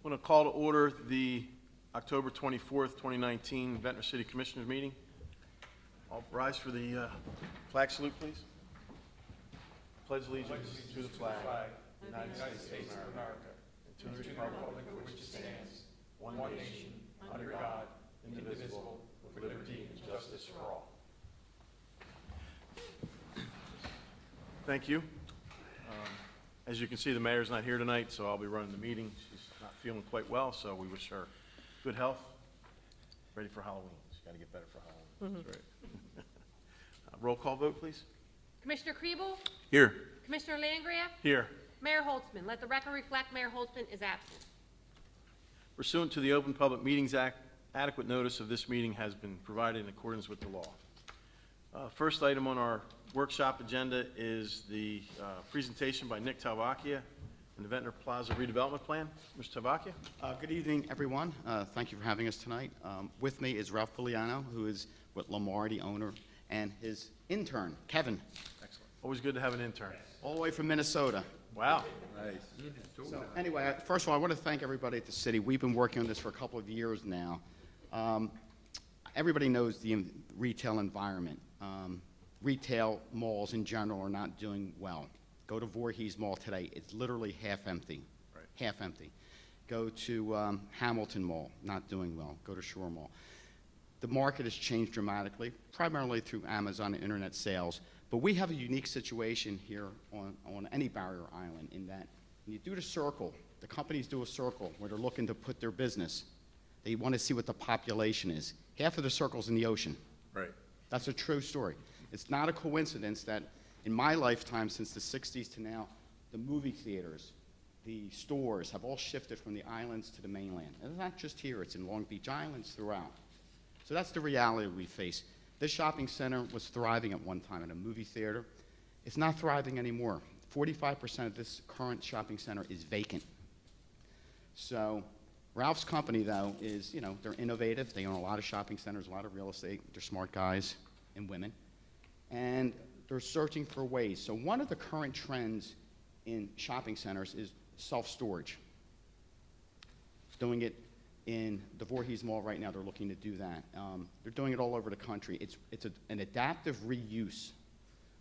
I'm going to call to order the October 24th, 2019 Ventnor City Commissioners meeting. I'll rise for the flag salute, please. Pledge allegiance to the flag of the United States of America and to the republic for which it stands, one nation, under God, indivisible, with liberty and justice for all. Thank you. As you can see, the mayor's not here tonight, so I'll be running the meeting. She's not feeling quite well, so we wish her good health. Ready for Halloween. She's got to get better for Halloween. That's right. Roll call vote, please. Commissioner Kriebel? Here. Commissioner Landgraf? Here. Mayor Holtzman. Let the record reflect Mayor Holtzman is absent. Pursuant to the Open Public Meetings Act, adequate notice of this meeting has been provided in accordance with the law. First item on our workshop agenda is the presentation by Nick Talvacchia in the Ventnor Plaza redevelopment plan. Mr. Talvacchia? Good evening, everyone. Thank you for having us tonight. With me is Ralph Poliano, who is with Lamar, the owner, and his intern, Kevin, Excellent. Always good to have an intern. all the way from Minnesota. Wow. So anyway, first of all, I want to thank everybody at the city. We've been working on this for a couple of years now. Everybody knows the retail environment. Retail malls in general are not doing well. Go to Voorhees Mall today, it's literally half empty. Right. Half empty. Go to Hamilton Mall, not doing well. Go to Shore Mall. The market has changed dramatically, primarily through Amazon and internet sales. But we have a unique situation here on any barrier island in that when you do the circle, the companies do a circle where they're looking to put their business. They want to see what the population is. Half of the circle's in the ocean. Right. That's a true story. It's not a coincidence that in my lifetime, since the 60s to now, the movie theaters, the stores have all shifted from the islands to the mainland. And it's not just here, it's in Long Beach Islands throughout. So that's the reality we face. This shopping center was thriving at one time in a movie theater. It's not thriving anymore. 45% of this current shopping center is vacant. So Ralph's company, though, is, they're innovative. They own a lot of shopping centers, a lot of real estate. They're smart guys and women. And they're searching for ways. So one of the current trends in shopping centers is self-storage. Doing it in the Voorhees Mall right now, they're looking to do that. They're doing it all over the country. It's an adaptive reuse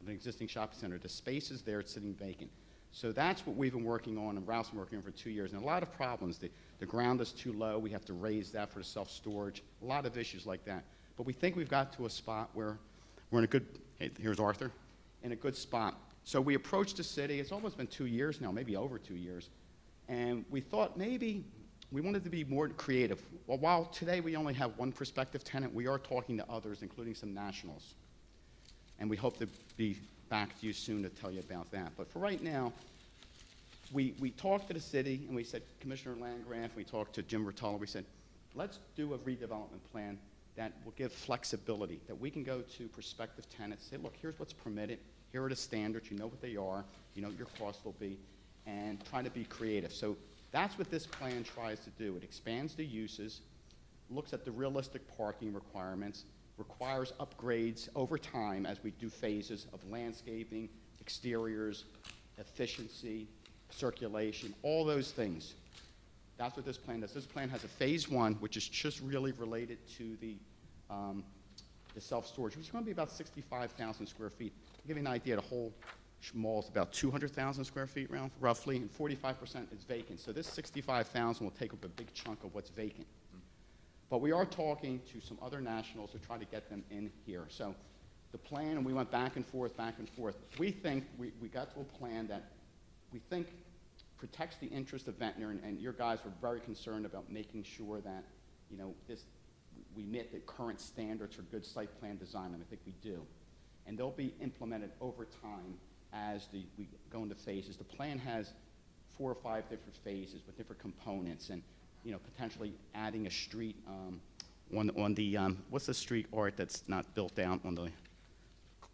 of an existing shopping center. The space is there, it's sitting vacant. So that's what we've been working on, and Ralph's been working on for 2 years. And a lot of problems. The ground is too low. We have to raise that for the self-storage. A lot of issues like that. But we think we've got to a spot where we're in a good, hey, here's Arthur, in a good spot. So we approached the city. It's almost been 2 years now, maybe over 2 years. And we thought maybe we wanted to be more creative. Well, while today we only have one prospective tenant, we are talking to others, including some nationals. And we hope to be back to you soon to tell you about that. But for right now, we talked to the city, and we said, Commissioner Landgraf, we talked to Jim Rotolo, we said, let's do a redevelopment plan that will give flexibility, that we can go to prospective tenants, say, look, here's what's permitted, here are the standards, you know what they are, you know what your cost will be, and try to be creative. So that's what this plan tries to do. It expands the uses, looks at the realistic parking requirements, requires upgrades over time as we do phases of landscaping, exteriors, efficiency, circulation, all those things. That's what this plan does. This plan has a phase one, which is just really related to the self-storage, which is going to be about 65,000 square feet. To give you an idea, the whole mall is about 200,000 square feet roughly, and 45% is vacant. So this 65,000 will take up a big chunk of what's vacant. But we are talking to some other nationals to try to get them in here. So the plan, and we went back and forth. We think we got to a plan that we think protects the interest of Ventnor, and your guys were very concerned about making sure that, we meet the current standards for good site plan design, and I think we do. And they'll be implemented over time as we go into phases. The plan has 4 or 5 different phases with different components, and potentially adding a street on the what's the street, Art, that's not built down on the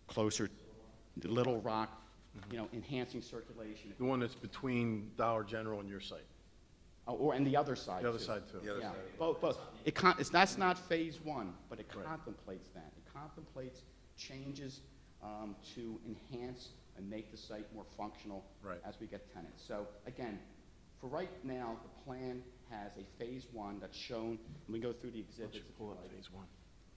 closer, the Little Rock, enhancing circulation. The one that's between Dollar General and your site. And the other side. The other side, too. Yeah, both. That's not phase one, but it contemplates that. It contemplates changes to enhance and make the site more functional as we get tenants. So again, For right now, the plan has a phase 1 that's shown, and we go through the exhibits. if Pull you up like. phase 1.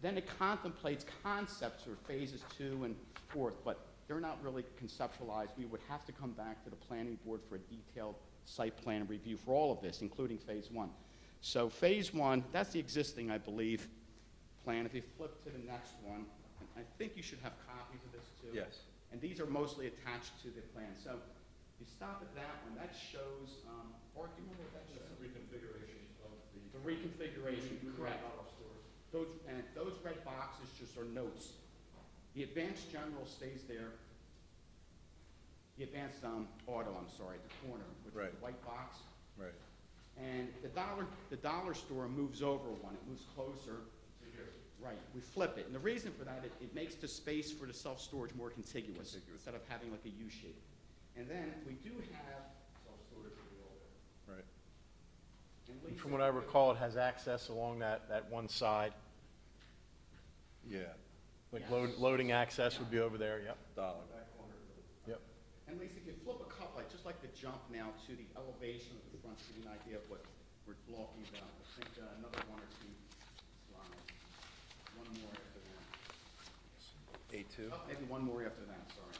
Then it contemplates concepts for phases 2 and 4, but they're not really conceptualized. We would have to come back to the planning board for a detailed site plan review for all of this, including phase 1. So phase 1, that's the existing, I believe, plan. If you flip to the next one, I think you should have copies of this too. Yes. And these are mostly attached to the plan. So you stop at that one, that shows, Art, do you remember what that shows? Reconfiguration of The reconfiguration, correct. Those red boxes just are notes. The advanced general stays there. The advanced auto, I'm sorry, at the corner, which is Right. the white box. Right. And the dollar store moves over one, it moves closer. Right, we flip it. And the reason for that, it makes the space for the self-storage more contiguous, instead of having like a U shape. And then we do have self-storage for the older. Right. And Lisa- From what I recall, it has access along that one side. Yeah. Like Yes. loading access would be over there, yep. Dollar. Yep. And Lisa, if you flip a couple, I'd just like to jump now to the elevation of the front, to give you an idea of what we're talking about. I think another one or two slides. One more after that. A2. Oh, maybe one more after that, sorry.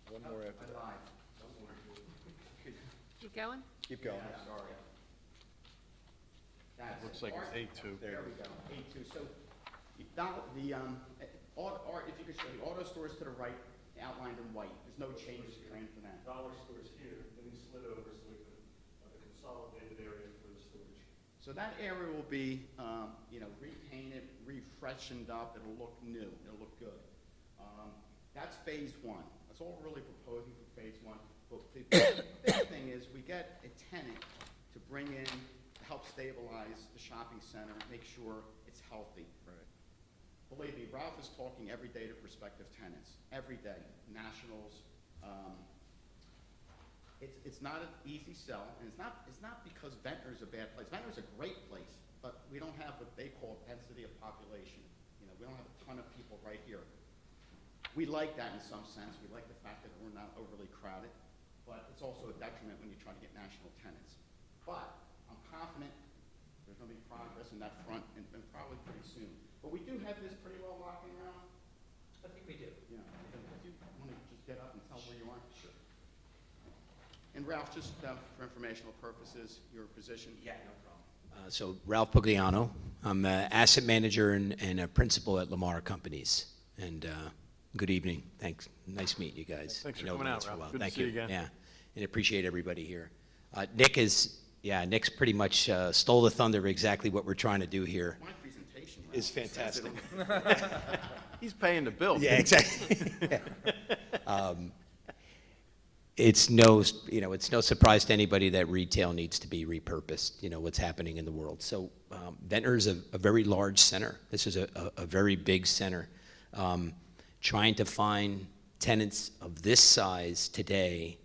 One more after I that. lied. Keep going? Keep going. Yeah, sorry. That's Looks it. like it's Art- A2. There we go, A2. So Art, if you could show the auto stores to the right, outlined in white. There's no changes planned for that. Dollar stores here, then he slid over so we could have a consolidated area for the storage. So that area will be, repainted, refreshened up. It'll look new. It'll look good. That's phase 1. That's all we're really proposing for phase 1. But the big thing is we get a tenant to bring in, to help stabilize the shopping center, make sure it's healthy. Right. Believe me, Ralph is talking every day to prospective tenants, every day, nationals. It's not an easy sell, and it's not because Ventnor is a bad place. Ventnor is a great place, but we don't have what they call density of population. We don't have a ton of people right here. We like that in some sense. We like the fact that we're not overly crowded, but it's also a detriment when you try to get national tenants. But I'm confident there's going to be progress in that front, and probably pretty soon. But we do have this pretty well locking around. I think we do. If you want to just get up and tell where you are? Sure. And Ralph, just for informational purposes, your position? Yeah, no problem. So Ralph Pugliano, I'm an asset manager and a principal at Lamar Companies. And good evening. Thanks. Nice meeting you guys. Thanks for I know coming out, for a Ralph. while. Good to Thank see you you. again. Yeah, and appreciate everybody here. Nick's pretty much stole the thunder of exactly what we're trying to do here. My presentation, Ralph. Is fantastic. He's paying the bill. Yeah, exactly. It's no surprise to anybody that retail needs to be repurposed, what's happening in the world. So Ventnor is a very large center. This is a very big center. Trying to find tenants of this size today,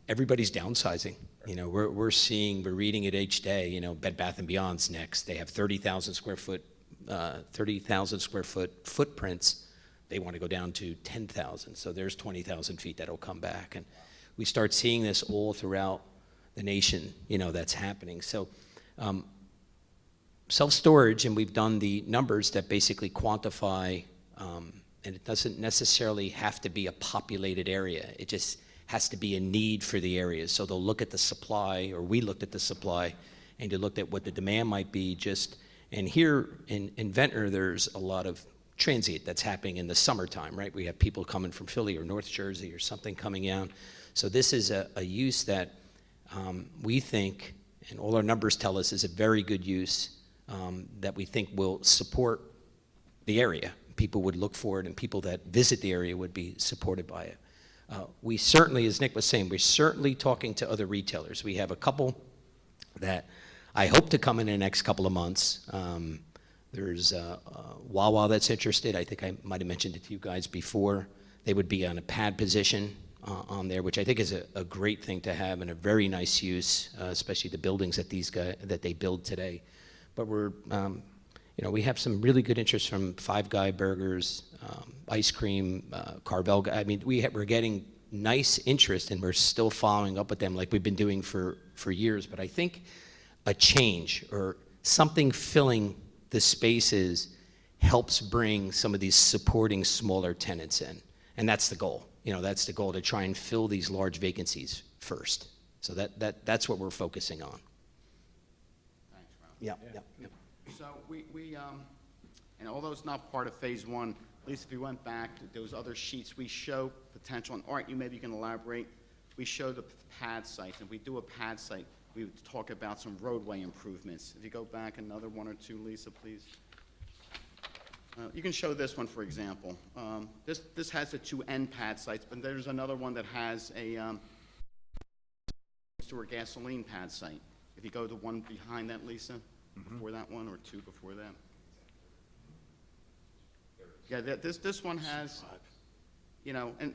everybody's downsizing. We're reading it each day, Bed Bath & Beyond's next. They have 30,000 square foot footprints. They want to go down to 10,000. So there's 20,000 feet that'll come back. And we start seeing this all throughout the nation, that's happening. So self-storage, and we've done the numbers that basically quantify, and it doesn't necessarily have to be a populated area. It just has to be a need for the area. So they'll look at the supply, or we looked at the supply, and you looked at what the demand might be and here in Ventnor, there's a lot of transient that's happening in the summertime, right? We have people coming from Philly or North Jersey or something coming down. So this is a use that we think, and all our numbers tell us, is a very good use that we think will support the area. People would look for it, and people that visit the area would be supported by it. We certainly, as Nick was saying, we're certainly talking to other retailers. We have a couple that I hope to come in the next couple of months. There's Wawa that's interested. I think I might have mentioned it to you guys before. They would be on a pad position on there, which I think is a great thing to have and a very nice use, especially the buildings that they build today. But we have some really good interest from Five Guy Burgers, ice cream, Carvel. I mean, we're getting nice interest, and we're still following up with them like we've been doing for years. But I think a change or something filling the spaces helps bring some of these supporting smaller tenants in. And that's the goal. You know, that's the goal, to try and fill these large vacancies first. So that's what we're focusing on. Thanks, Ralph. Yeah. So and although it's not part of phase one, at least if you went back to those other sheets, we show potential, and Art, maybe you can elaborate. We show the pad sites. If we do a pad site, we would talk about some roadway improvements. If you go back another one or two, Lisa, please. You can show this one, for example. This has the two end pad sites, but there's another one that has a to a gasoline pad site. If you go to one behind that, Lisa, before that one, or two before that. Yeah, this one has, you know, and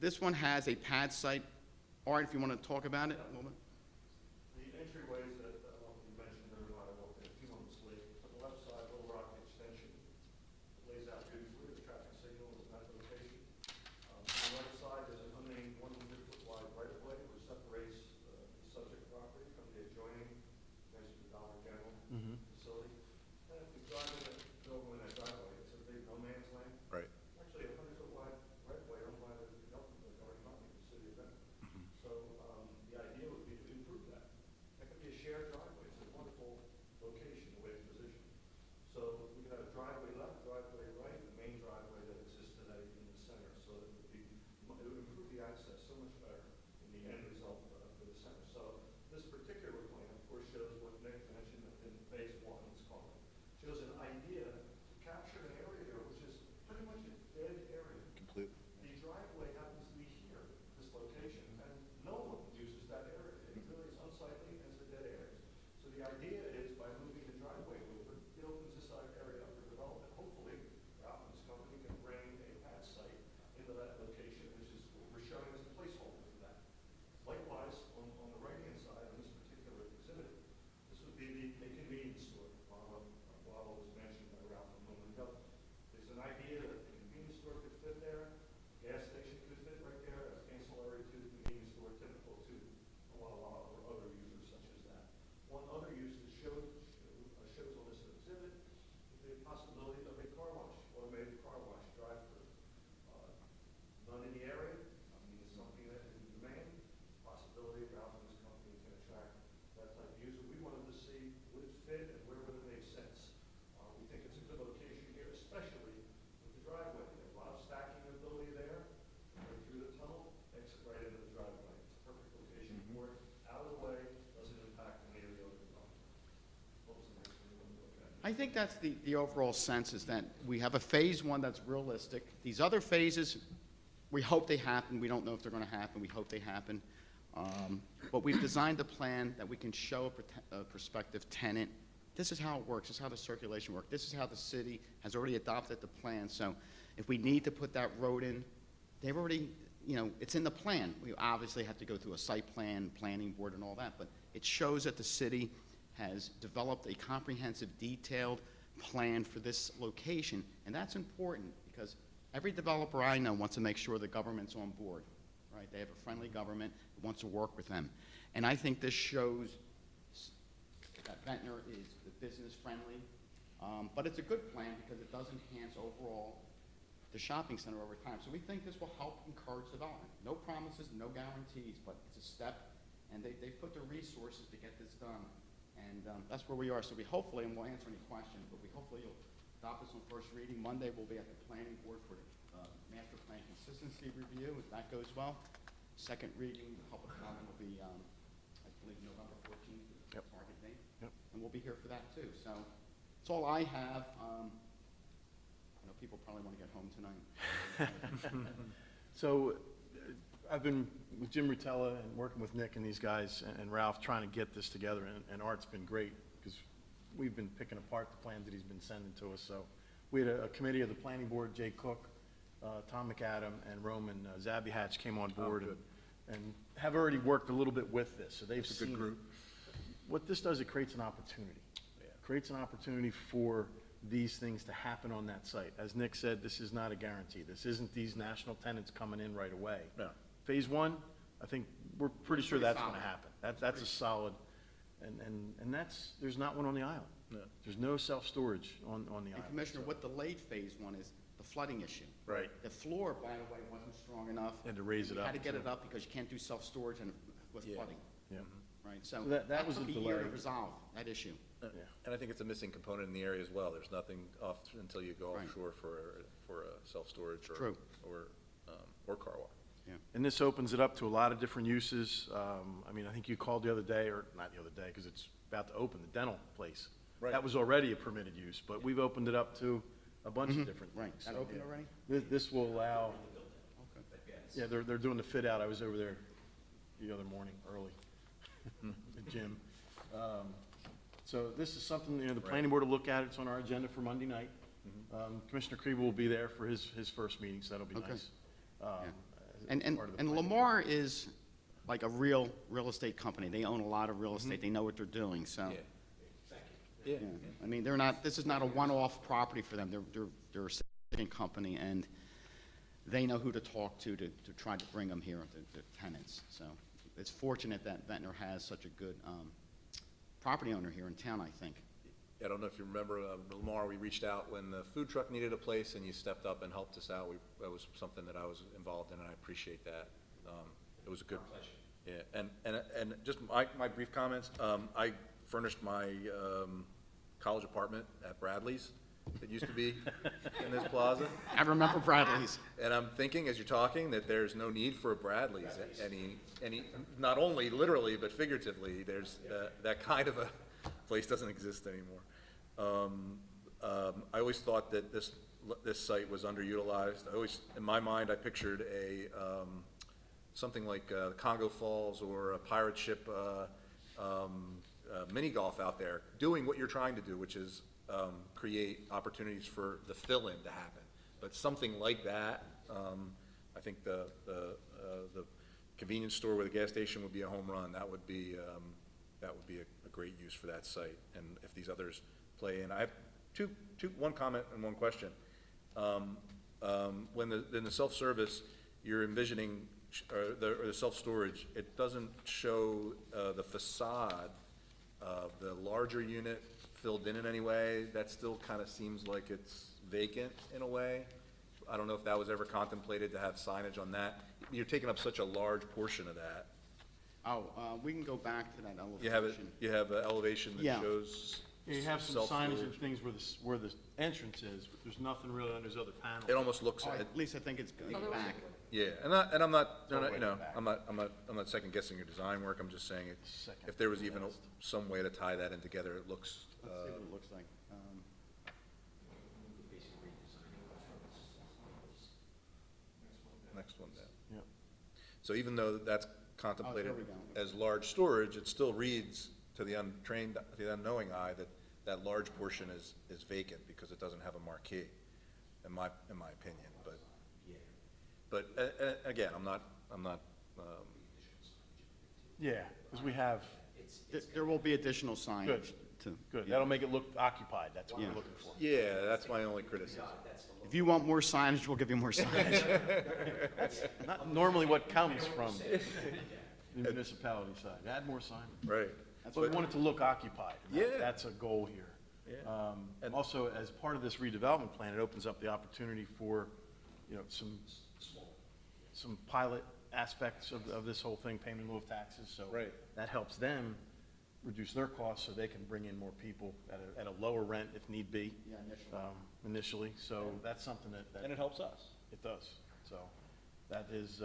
this one has a pad site. Art, if you want to talk about it a little bit. The entryways that you mentioned earlier, I walked in a few moments late. To the left side, Little Rock Extension, it lays out beautifully. The traffic signal is in that location. On the right side, there's an unnamed 100-foot wide right-of-way which separates the subject property from the adjoining, next to the Dollar General facility. And if you drive in that, go in that driveway, it's a big no man's land. Right. Actually, a 100-foot wide right-of-way owned by the government, the Garden County, the city of Ventnor. So the idea would be to improve that. That could be a shared driveway. It's a wonderful location, the way it's positioned. So we could have a driveway left, driveway right, the main driveway that exists today in the center. So it would improve the access so much better in the end result for the center. So this particular plan, of course, shows what Nick mentioned in phase one, let's call it. Shows an idea to capture an area there which is pretty much a dead area. Completely. The driveway happens to be here, this location, and no one uses that area. It really is unsightly and it's a dead area. So the idea is by moving the driveway over, it opens this area up for development. Hopefully, Ralph and his company can bring a pad site into that location, which is what we're showing as a placeholder for that. Likewise, on the right-hand side, on this particular exhibit, this would be a convenience store, while was mentioned by Ralph a moment ago. There's an idea that the convenience store could fit there, gas station could fit right there as ancillary to the convenience store, typical to a Wawa or other users such as that. One other use that shows on this exhibit is the possibility of a car wash, automated car wash drive-through. None in the area. I mean, it's something that is in demand. Possibility Ralph and his company can attract that type of user. We wanted to see would it fit and where would it make sense. We think it's a good location here, especially with the driveway. There's a lot of stacking ability there. Right through the tunnel, exit right into the driveway. It's a perfect location for it. Out of the way, doesn't impact any of the other development. What was the next one you wanted to look at? I think that's the overall sense, is that we have a phase one that's realistic. These other phases, we hope they happen. We don't know if they're going to happen. We hope they happen. But we've designed a plan that we can show a prospective tenant, this is how it works, this is how the circulation works, this is how the city has already adopted the plan. So if we need to put that road in, they've already, you know, it's in the plan. We obviously have to go through a site plan, planning board and all that, but it shows that the city has developed a comprehensive, detailed plan for this location. And that's important because every developer I know wants to make sure the government's on board, right? They have a friendly government that wants to work with them. And I think this shows that Ventnor is business friendly, but it's a good plan because it does enhance overall the shopping center over time. So we think this will help encourage development. No promises, no guarantees, but it's a step, and they put the resources to get this done. And that's where we are. So we hopefully, and we'll answer any questions, but we hopefully you'll adopt this on first reading. Monday we'll be at the planning board for the master plan consistency review, if that goes well. Second reading, the public comment will be, I believe, November 14th, is the target date. Yep. And we'll be here for that too. So that's all I have. I know people probably want to get home tonight. So I've been with Jim Rutella and working with Nick and these guys and Ralph trying to get this together, and Art's been great because we've been picking apart the plans that he's been sending to us. So we had a committee of the planning board, Jay Cook, Tom McAdam, and Roman Zabihatch came on board and have already worked a little bit with this. So they've seen a good group. What this does, it creates an opportunity. It creates an opportunity for these things to happen on that site. As Nick said, this is not a guarantee. This isn't these national tenants coming in right away. No. Phase one, I think we're pretty sure Pretty that's gonna solid. happen. That's a solid, and that's, there's not one on the island. No. There's no self-storage on the And island. Commissioner, so- what delayed phase one is the flooding issue. Right. The floor, by the way, wasn't strong enough. And to raise it We up, had to get too. it up because you can't do self-storage and with Yeah. flooding, Yeah. right? So So that was took a a year to delay. resolve that issue. Yeah. And I think it's a missing component in the area as well. There's nothing off until you go Right. offshore for a self-storage or. True. Or car wash. And this opens it up to a lot of different uses. I mean, I think you called the other day, or not the other day, because it's about to open, the dental place. Right. That was already a permitted use, but we've opened it up to a bunch of different Right. things. That So, opened yeah. already? This will allow, Okay. yeah, they're doing the fit out. I was over there the other morning, early, the gym. So this is something, the planning board will look at. It's on our agenda for Monday night. Commissioner Kribel will be there for his first meeting, so that'll be Okay. nice. And, as part of the and planning. Lamar is like a real estate company. They own a lot of real estate. They know what they're doing, so. Yeah. Yeah. I mean, they're not, this is not a one-off property for them. They're a significant company, and they know who to talk to try to bring them here, the tenants. So it's fortunate that Ventnor has such a good property owner here in town, I think. I don't know if you remember, Lamar, we reached out when the food truck needed a place and you stepped up and helped us out. That was something that I was involved in, and I appreciate that. It was a good. Yeah, and just my brief comments, I furnished my college apartment at Bradley's. It used to be in this plaza. I remember Bradley's. And I'm thinking, as you're talking, that there's no need for a Bradley's any, not only literally, but figuratively, there's, that kind of a place doesn't exist anymore. I always thought that this site was underutilized. In my mind, I pictured something like Congo Falls or a pirate ship, mini golf out there, doing what you're trying to do, which is create opportunities for the fill-in to happen. But something like that, I think the convenience store with a gas station would be a home run. That would be a great use for that site. And if these others play in, I have one comment and one question. When in the self-service, you're envisioning, or the self-storage, it doesn't show the facade of the larger unit filled in any way. That still kind of seems like it's vacant in a way. I don't know if that was ever contemplated to have signage on that. You're taking up such a large portion of that. Oh, we can go back to that elevation. You have an elevation that Yeah. shows Yeah, you have some signage and self-storage. things where the entrance is, but there's nothing really on those other panels. It almost looks, Oh, at least I think it's going back. yeah, and I'm not, All the way you know, back. I'm not second guessing your design work. I'm just saying Second if there was from even last. some way to tie that in together, it looks, Let's see what it looks like. next one down. Yep. So even though that's contemplated we go. as large storage, it still reads to the untrained, to the unknowing eye that that large portion is vacant because it doesn't have a marquee, in my opinion, but again, I'm not, Yeah, because we have, There will be additional signage to. good, yeah. that'll make it look occupied, that's what we're Yeah. looking for. yeah, that's my only criticism. If you want more signage, we'll give you more signage. Not normally what comes from the municipality side, add more signage. Right. But we want it to look occupied. Yeah. That's a goal here. Yeah. And also, as part of this redevelopment plan, it opens up the opportunity for, some pilot aspects of this whole thing, payment in lieu of taxes, so. Right. That helps them reduce their costs, so they can bring in more people at a lower rent if need be. Yeah, initially. Initially, so that's something that. And it helps us. It does, so, that is,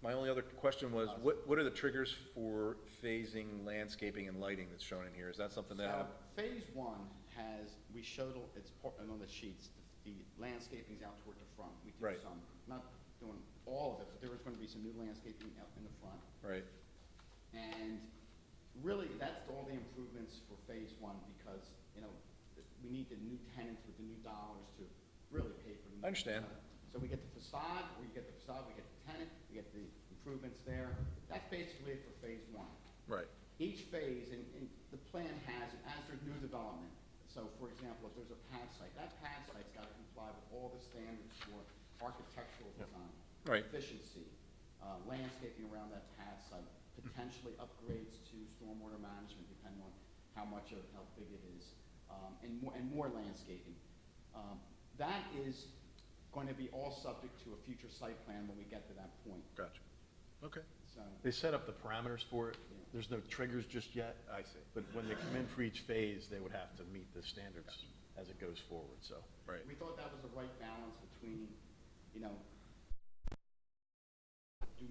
My only other question was, what are the triggers for phasing landscaping and lighting that's shown in here? Is that something that? So phase one has, we showed, it's on the sheets, the landscaping's out toward the front. We Right. did some, not doing all of it, but there was gonna be some new landscaping out in the front. Right, And really, that's all the improvements for phase one, because, we need the new tenants with the new dollars to really pay for the. I understand. So we get the facade, we get the tenant, we get the improvements there. That's basically it for phase one. right, Each phase, and the plan has, as there's new development, so for example, if there's a pad site, that pad site's gotta comply with all the standards for architectural design. Right. Efficiency, landscaping around that pad site, potentially upgrades to stormwater management depending on how big it is, and more landscaping. That is going to be all subject to a future site plan when we get to that point. Gotcha. Okay. So, They set up the parameters for it. There's no triggers just yet. I see. But when they come in for each phase, they would have to meet the standards as it goes forward, so. Right. we thought that was the right balance between, do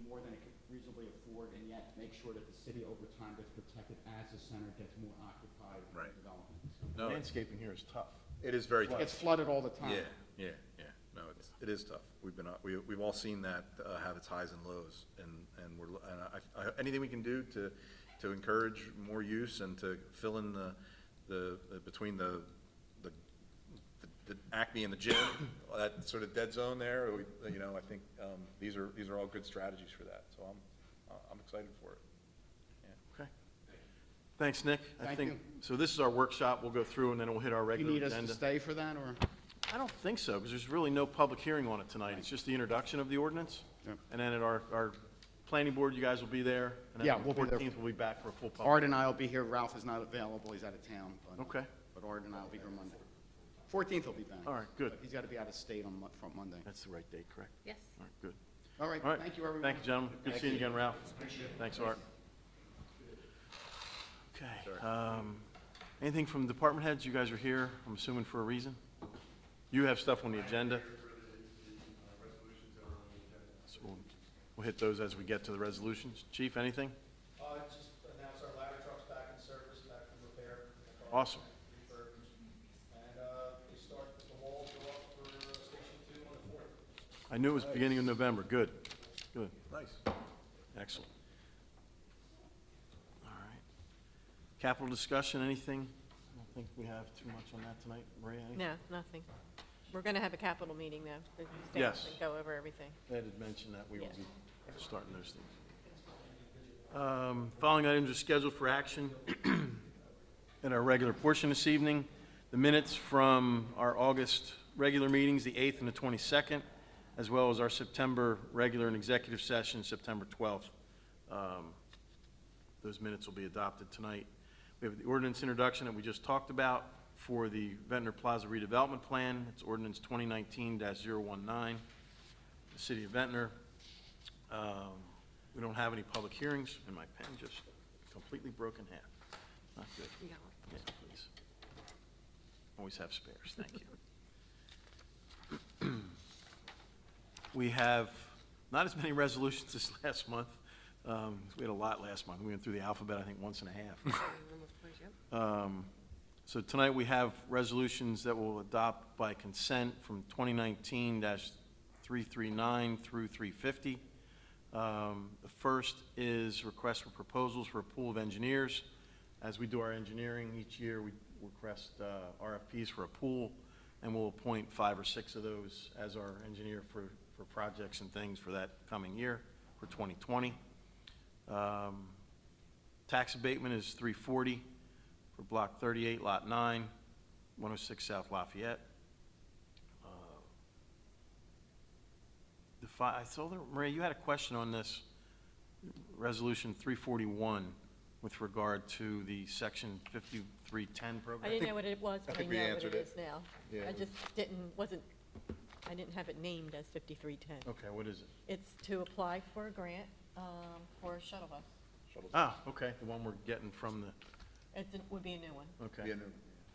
more than it could reasonably afford, and yet make sure that the city over time gets protected as the center gets more occupied with Right. development. No, Landscaping here is tough. it is very It tough. gets flooded all the time. Yeah. No, it is tough. We've all seen that have its highs and lows, and anything we can do to encourage more use and to fill in the between the Acme and the gym, that sort of dead zone there. I think these are all good strategies for that. So I'm excited for it. Okay. Thanks, Nick. I Thank think you. So this is our workshop. We'll go through and then we'll hit our You regular need us agenda. to stay for that, or? I don't think so, because there's really no public hearing on it tonight. It's just the introduction of the ordinance. Yep. And then at our planning board, you guys will be there. And then Yeah, on the we'll be there. 14th, we'll be back for a full public. Art and I will be here. Ralph is not available. He's out of town. But, Okay. But Art and I will be here Monday. 14th will be back. All right, good. But he's got to be out of state on Monday. That's the right date, correct? Yes. All right, good. All right, All right. thank you, everyone. Thank you, gentlemen. Good Thank seeing you you. again, Ralph. Thanks, Art. Okay. Anything from department heads? You guys are here, I'm assuming for a reason? You have stuff on the agenda? So we'll hit those as we get to the resolutions. Chief, anything? Just announce our ladder truck's back in service, back in repair. Awesome. And they start, the walls go up for Station 2 on the 4th. I knew it was beginning of November. Good, good, Nice. excellent. All right. Capital discussion, anything? I don't think we have too much on that tonight. Maria, anything? No, nothing. We're going to have a capital meeting, though, to stay Yes. and go over everything. Ed had mentioned that we will Yes. be starting those things. Following items are scheduled for action in our regular portion this evening. The minutes from our August regular meetings, the 8th and the 22nd, as well as our September regular and executive session, September 12th. Those minutes will be adopted tonight. We have the ordinance introduction that we just talked about for the Ventnor Plaza redevelopment plan. It's ordinance 2019-019, the city of Ventnor. We don't have any public hearings, and my pen just completely broke in half. Not good. You got one. Yeah, please. Always have spares, thank you. We have not as many resolutions as last month. We had a lot last month. We went through the alphabet, I think, once and a half. So tonight we have resolutions that we'll adopt by consent from 2019-339 through 350. The first is request for proposals for a pool of engineers. As we do our engineering each year, we request RFPs for a pool, and we'll appoint 5 or 6 of those as our engineer for projects and things for that coming year, for 2020. Tax abatement is $340 for Block 38, Lot 9, 106 South Lafayette. I saw there, Maria, you had a question on this resolution 341 with regard to the section 5310 I program. didn't know what it was, but I think know we what answered it it. is now. Yeah, I it just I didn't have it named as 5310. Okay, what is it? It's to apply for a grant for a shuttle bus. Ah, okay, the one we're getting from the, It would be a new one. okay,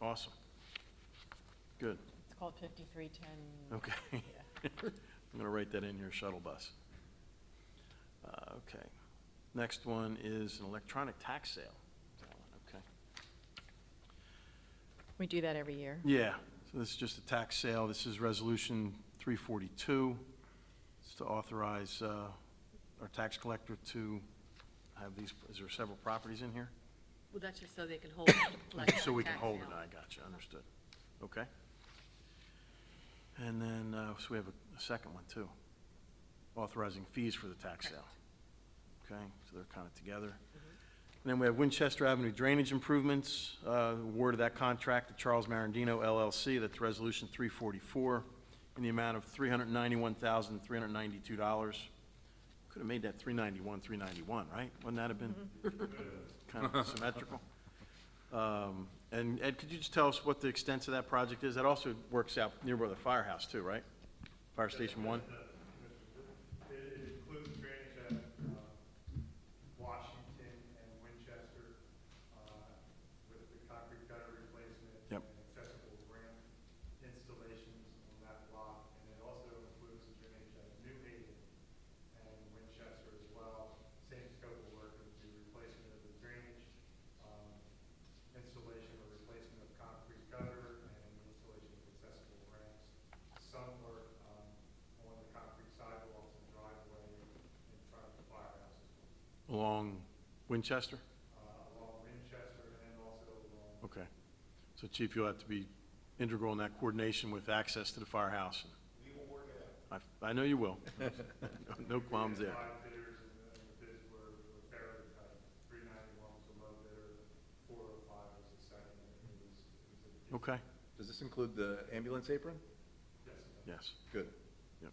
awesome. Good, It's called 5310. okay. Yeah. I'm going to write that in here, shuttle bus. Okay. Next one is an electronic tax sale. Okay. We do that every year. Yeah, so this is just a tax sale. This is Resolution 342. It's to authorize our tax collector to have these, is there several properties in here? Well, that's just so they can hold it. So we can hold it, I got you, understood. Okay. And then, so we have a second one, too. Authorizing fees for the tax sale. Okay, so they're kind of together. And then we have Winchester Avenue drainage improvements, award of that contract to Charles Marandino LLC, that's Resolution 344, in the amount of $391,392. Could have made that 391, 391, right? Wouldn't that have been kind of symmetrical? And Ed, could you just tell us what the extent of that project is? That also works out nearby the firehouse too, right? Fire Station 1? It includes drainage at Washington and Winchester with the concrete gutter replacement Yep. and accessible ramp installations on that block. And it also includes the drainage at New Haven and Winchester as well. Same scope of work of the replacement of the drainage, installation or replacement of concrete gutter and installation of accessible ramps. Some work on the concrete sidewalks and driveway in front of the firehouse as well. Along Winchester? Along Winchester and also along. Okay. So Chief, you'll have to be integral in that coordination with access to the firehouse. We will work it out. I know you will. No qualms there. Five bidders and the bids were fairly tight. 391 was the low bidder, 405 was the second. And it was a Okay. Does this include the ambulance apron? yes. Yes. Good. Yep.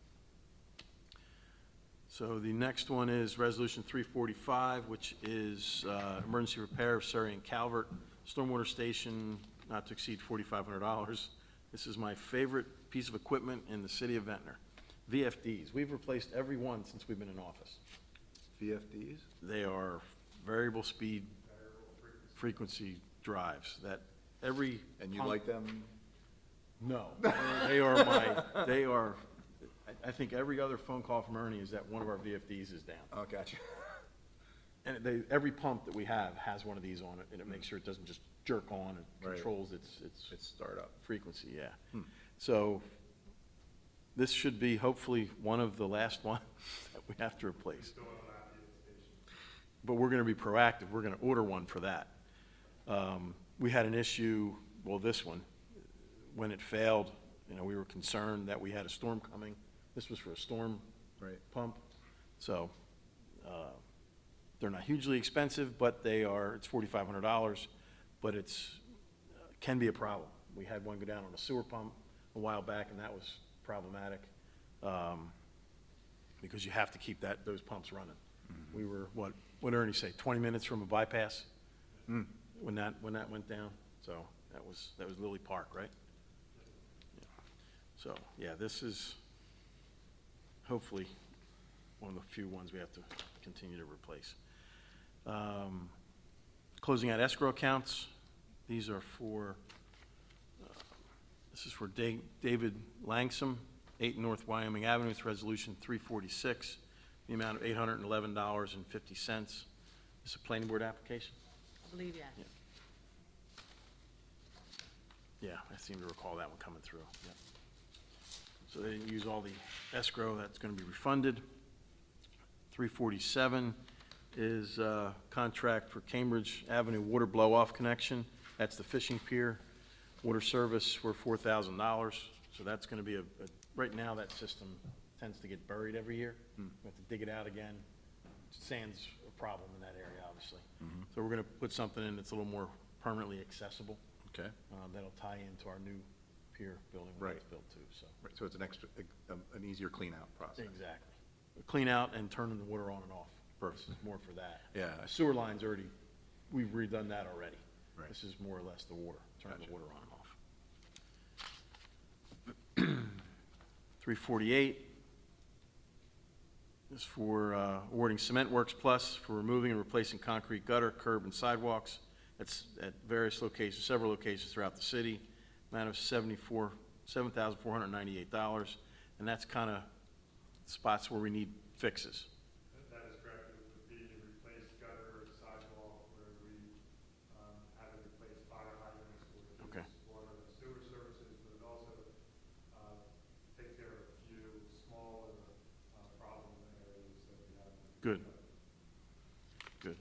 So the next one is Resolution 345, which is emergency repair of Surrey and Calvert Stormwater Station, not to exceed $4,500. This is my favorite piece of equipment in the city of Ventnor. VFDs. We've replaced every one since we've been in office. VFDs? They are variable speed frequency drives that every. And you pump- like them? No. They are, I think every other phone call from Ernie is that one of our VFDs is down. Oh, gotcha. And every pump that we have has one of these on it, and it makes sure it doesn't just jerk on and Right. controls its It's startup. frequency, yeah. So this should be hopefully one of the last ones that we have to replace. Still on that station. But we're gonna be proactive, we're gonna order one for that. We had an issue, well, this one, when it failed, we were concerned that we had a storm coming. This was for a storm Right. pump, so, they're not hugely expensive, but it's $4,500, but can be a problem. We had one go down on a sewer pump a while back, and that was problematic, because you have to keep those pumps running. We were, what did Ernie say, 20 minutes from a bypass? When that went down, so that was Lily Park, right? Yeah. So, yeah, this is hopefully one of the few ones we have to continue to replace. Closing out escrow accounts, these are this is for David Langsam, 8 North Wyoming Avenue, it's Resolution 346, the amount of $811.50. This is a planning board application? I believe, yes. Yeah, I seem to recall that one coming through, yeah. So they didn't use all the escrow, that's gonna be refunded. 347 is contract for Cambridge Avenue water blow-off connection. That's the fishing pier. Water service for $4,000, so that's gonna be right now, that system tends to get buried every year. We have to dig it out again. Sand's a problem in that area, obviously. So we're gonna put something in that's a little more permanently accessible. Okay. That'll tie into our new pier building when it's Right. built too, so. Right, so it's an easier clean-out process. Exactly. Clean out and turning the water on and off. This is more for that. Yeah. The sewer line's we've redone that already. Right. This is more or less the water, turning the Gotcha. water on and off. 348 is for awarding Cement Works Plus for removing and replacing concrete gutter, curb, and sidewalks. That's at various locations, several locations throughout the city. Amount of $7,498, and that's kind of spots where we need fixes. That is correct. It would be to replace gutter, sidewalk, where we had to replace fire hydrants, Okay. water and sewer services, but it also take care of a few smaller problem areas that we have. Good. Good.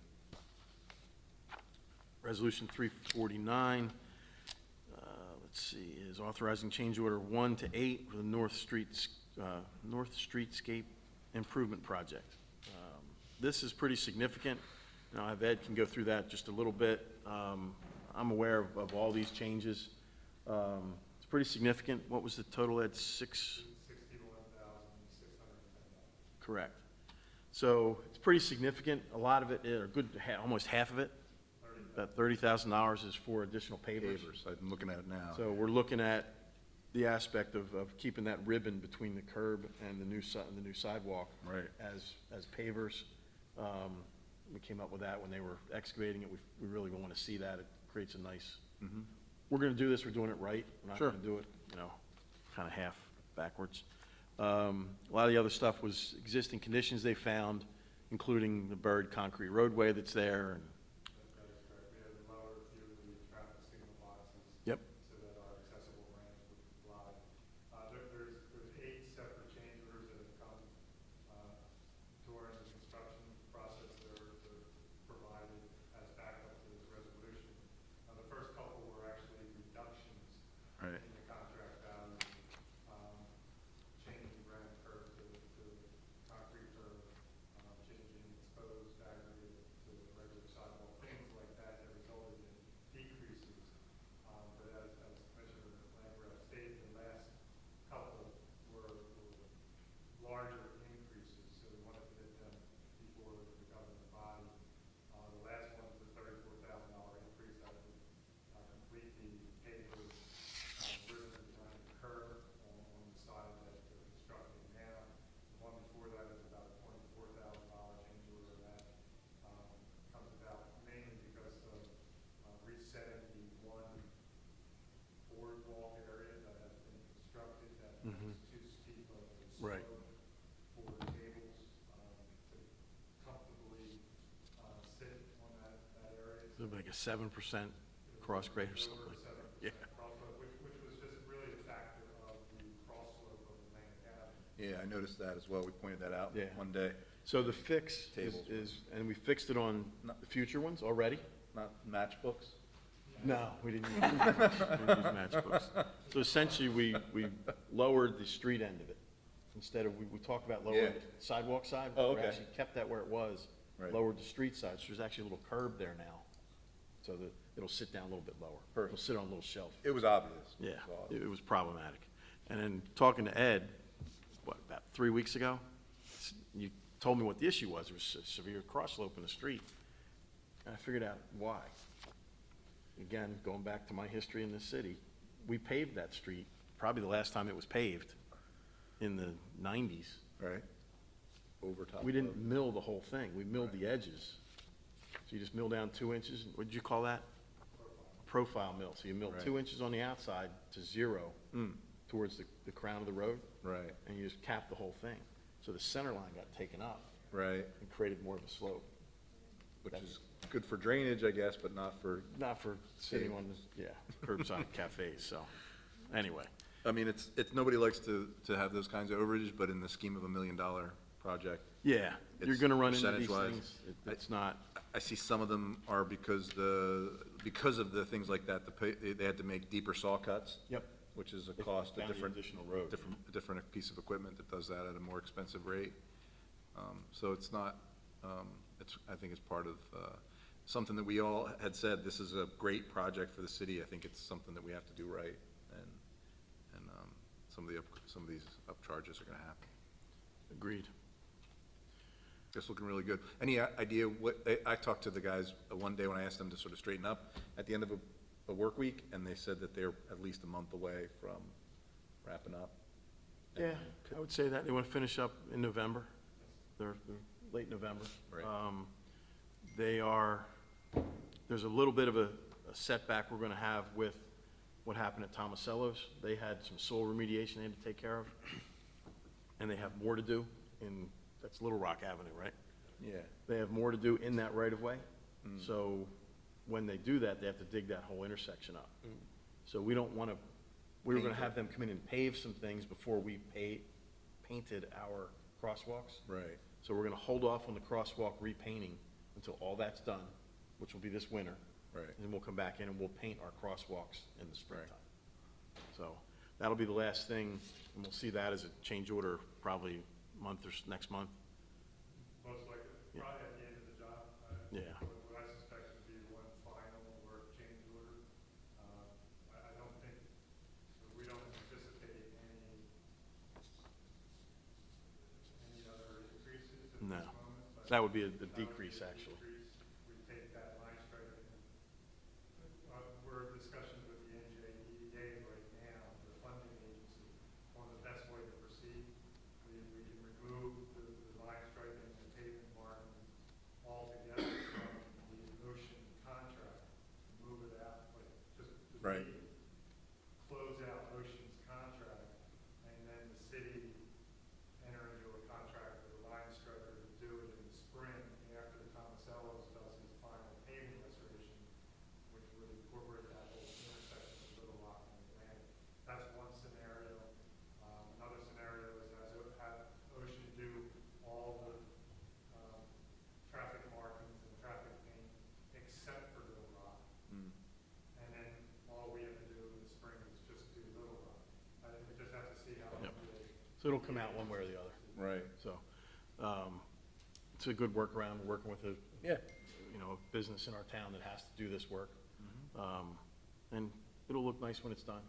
Resolution 349, let's see, is authorizing change order 1 to 8 for the North Streetscape Improvement Project. This is pretty significant. Now, Ed can go through that just a little bit. I'm aware of all these changes. It's pretty significant. What was the total, Ed? $61,610. Correct. So it's pretty significant. A lot of it, or good, almost half of it, about $30,000 is for additional pavers. Pavers, I'm looking at it now. So we're looking at the aspect of keeping that ribbon between the curb and the new sidewalk. Right. As pavers. We came up with that when they were excavating it. We really want to see that. It creates a nice, we're going to do this, we're doing it right. We're not Sure. going to do it, kind of half backwards. A lot of the other stuff was existing conditions they found, including the buried concrete roadway that's there. And That is correct. We had lowered a few of the traffic signal boxes. Yep. So that our accessible ramps would fly. There's 8 separate change orders that have come, during the construction process. They're provided as backup to this resolution. The first couple were actually reductions Right. in the contract value, changing granite curve to concrete curve, changing exposed aggregate to regular sidewalk, things like that that resulted in decreases. But as Commissioner Lambert stated, the last couple were larger increases, so we wanted to get them before the governing body. The last one was a $34,000 increase that would complete the pavers, ribbon behind the curb on the side that they're constructing now. The one before that is about a $24,000 change order. That comes about mainly because of resetting the one boardwalk area that has been constructed that is too steep of a Right. slope for cables to comfortably sit on that area. it's like a 7% cross grade or something. Over 7% Yeah. crossroad, which was just really a factor of the cross slope of Atlantic Avenue. Yeah, I noticed that as well. We pointed that out Yeah. one day. So the fix Tables. is, and we fixed it on the future ones already? Not matchbooks? No, we didn't use matchbooks. So essentially, we lowered the street end of it. Instead of, we talked about lowering Yeah. the sidewalk side. Oh, We okay. actually kept that where it was, Right. lowered the street side. So there's actually a little curb there now. So that it'll sit down a little bit lower. Perfect. It'll sit on a little shelf. It was obvious. Yeah, It was obvious. it was problematic. And then talking to Ed, about 3 weeks ago, you told me what the issue was. There was a severe cross slope in the street. And I figured out why. Again, going back to my history in this city, we paved that street, probably the last time it was paved, in the 90s. Right? Over top. We didn't of- mill the whole thing. We milled the edges. So you just mill down 2 inches. What did you call that? Profile mill. So you milled Right. 2 inches on the outside to 0 towards the crown of the road. Right, And you just cap the whole thing. So the center line got taken up right. and created more of a slope. Which is good for drainage, I guess, but not for, Not for sitting on, curbside cafes, so, anyway. I mean, it's, nobody likes to have those kinds of overages, but in the scheme of $1 million project, Yeah, you're It's gonna run into these percentage-wise. things. It's not, I see some of them are because of the things like that, they had to make deeper saw cuts. Yep. Which is a They cost, a found the different. additional road. Different piece of equipment that does that at a more expensive rate. So it's not, I think it's part of, something that we all had said, this is a great project for the city. I think it's something that we have to do right, and some of these upcharges are gonna happen. agreed. It's looking really good. Any idea what, I talked to the guys one day when I asked them to sort of straighten up at the end of a work week, and they said that they're at least a month away from wrapping up. Yeah, I would say that. They wanna finish up in November. They're late November. Right. There's a little bit of a setback we're gonna have with what happened at Tomasello's. They had some soil remediation they had to take care of, and they have more to do in, that's Little Rock Avenue, right? Yeah. They have more to do in that right-of-way. So when they do that, they have to dig that whole intersection up. So we don't want to, we were going to have them come in and pave some things before we painted our crosswalks. Right. So we're going to hold off on the crosswalk repainting until all that's done, which will be this winter. Right. And then we'll come back in and we'll paint our crosswalks in the springtime. So that'll be the last thing, and we'll see that as a change order probably next month. Most likely, Yeah. probably at the end of the job. Yeah. What I suspect would be one final work change order. I don't think, we don't anticipate any other increases at No. this moment. That would be a decrease, actually. We take that line striping. We're in discussions with the NJDA right now, the funding agency, on the best way to proceed. We can remove the line striping and pavement marking altogether from the ocean contract, move it out, like, just Right. close out Ocean's contract, and then the city enter into a contract with a line striper to do it in the spring after the Tomasello's does his final paving restoration, which would incorporate that whole intersection of Little Rock and Atlantic. That's one scenario. Another scenario is have Ocean do all the traffic markings and traffic paint except for Little Rock. And then all we have to do in the spring is just do Little Rock. We just have to see how Yep. the So it'll come out one way or the other. Right. So, it's a good workaround, we're working with a, Yeah. you know, a business in our town that has to do this work. And it'll look nice when it's done.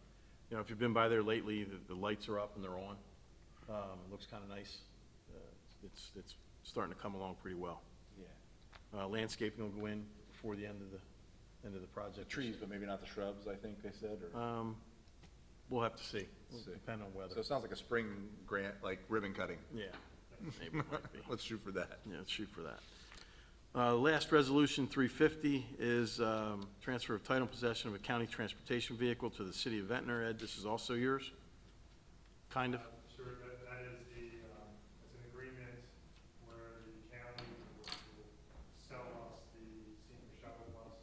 You know, if you've been by there lately, the lights are up and they're on. It looks kind of nice. It's starting to come along pretty well. Yeah. Landscaping will go in before the end of the project. Trees, but maybe not the shrubs, I think they said, or? We'll have to see, We'll see. depend on weather. So it sounds like a spring grant, like ribbon cutting. Yeah, maybe it might be. Let's shoot for that. Yeah, let's shoot for that. Last resolution, 350, is transfer of title and possession of a county transportation vehicle to the city of Ventnor. Ed, this is also yours? Kind of? Sure, that is it's an agreement where the county will sell us the senior shuttle bus,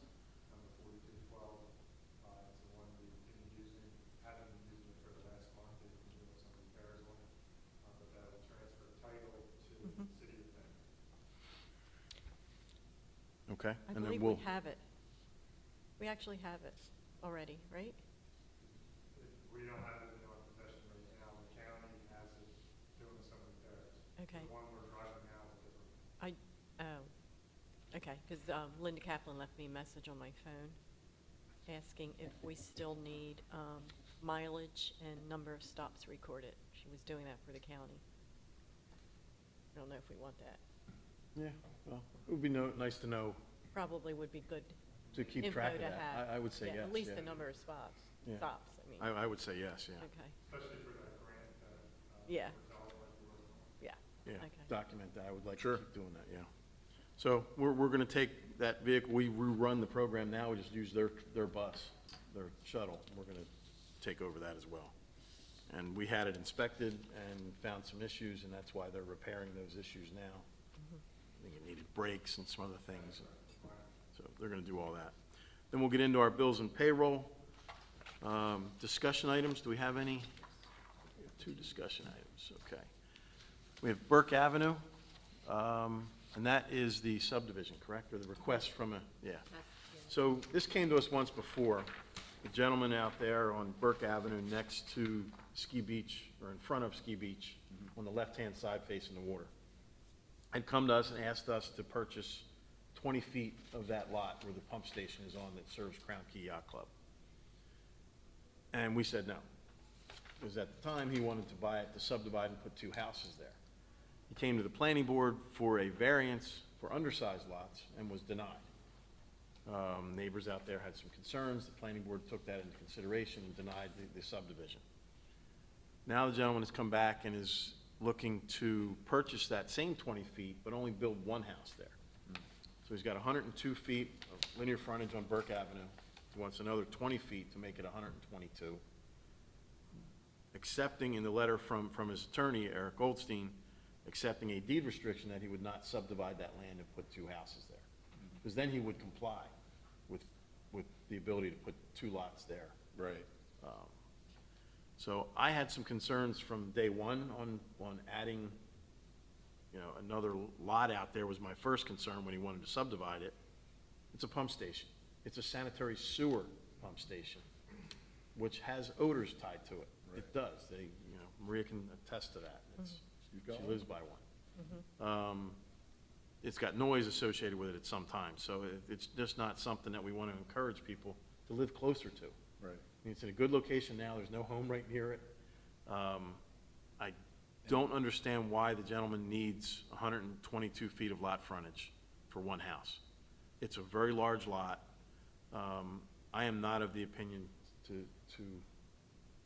number 4212. It's the one we've been using, haven't been using it for the last month, they've been doing some repairs on it. But that'll transfer title to the city of Ventnor. Okay. I and then believe we'll- we have it. We actually have it already, right? We don't have it in our possession right now, the county has it doing some repairs. Okay. The one we're driving now is different. Okay, because Linda Kaplan left me a message on my phone asking if we still need mileage and number of stops recorded. She was doing that for the county. I don't know if we want that. Yeah, well, it would be nice to know, Probably would be good to keep info track of to that. have. I would say yes. At least yeah. the number of stops, Yeah. I mean. I would say yes, yeah. Okay, Especially for that grant that, Yeah. we're telling what we're working on. yeah. Yeah, Okay. document that, I would like to Sure. keep doing that, yeah. So we're gonna take that vehicle, we run the program now, we just use their bus, their shuttle, we're gonna take over that as well. And we had it inspected and found some issues, and that's why they're repairing those issues now. I think it needed brakes and some other things, so they're gonna do all that. Then we'll get into our bills and payroll. Discussion items, do we have any? We have 2 discussion items, okay. We have Burke Avenue, and that is the subdivision, correct, or the request from a, yeah. So this came to us once before. The gentleman out there on Burke Avenue next to Ski Beach, or in front of Ski Beach, on the left-hand side facing the water, had come to us and asked us to purchase 20 feet of that lot where the pump station is on that serves Crown Key Yacht Club. And we said no. Because at the time, he wanted to buy it, to subdivide and put 2 houses there. He came to the planning board for a variance for undersized lots and was denied. Neighbors out there had some concerns. The planning board took that into consideration and denied the subdivision. Now the gentleman has come back and is looking to purchase that same 20 feet, but only build 1 house there. So he's got 102 feet of linear frontage on Burke Avenue. He wants another 20 feet to make it 122. Accepting in the letter from his attorney, Eric Goldstein, accepting a deed restriction that he would not subdivide that land and put 2 houses there. Because then he would comply with the ability to put 2 lots there. Right. So I had some concerns from day one on adding, you know, another lot out there was my first concern when he wanted to subdivide it. It's a pump station. It's a sanitary sewer pump station, which has odors tied to it. It does. They, you know, Maria can attest to that. She lives by one. It's got noise associated with it at some time, so it's just not something that we want to encourage people to live closer to. Right. I mean, it's in a good location now, there's no home right near it. I don't understand why the gentleman needs 122 feet of lot frontage for one house. It's a very large lot. I am not of the opinion to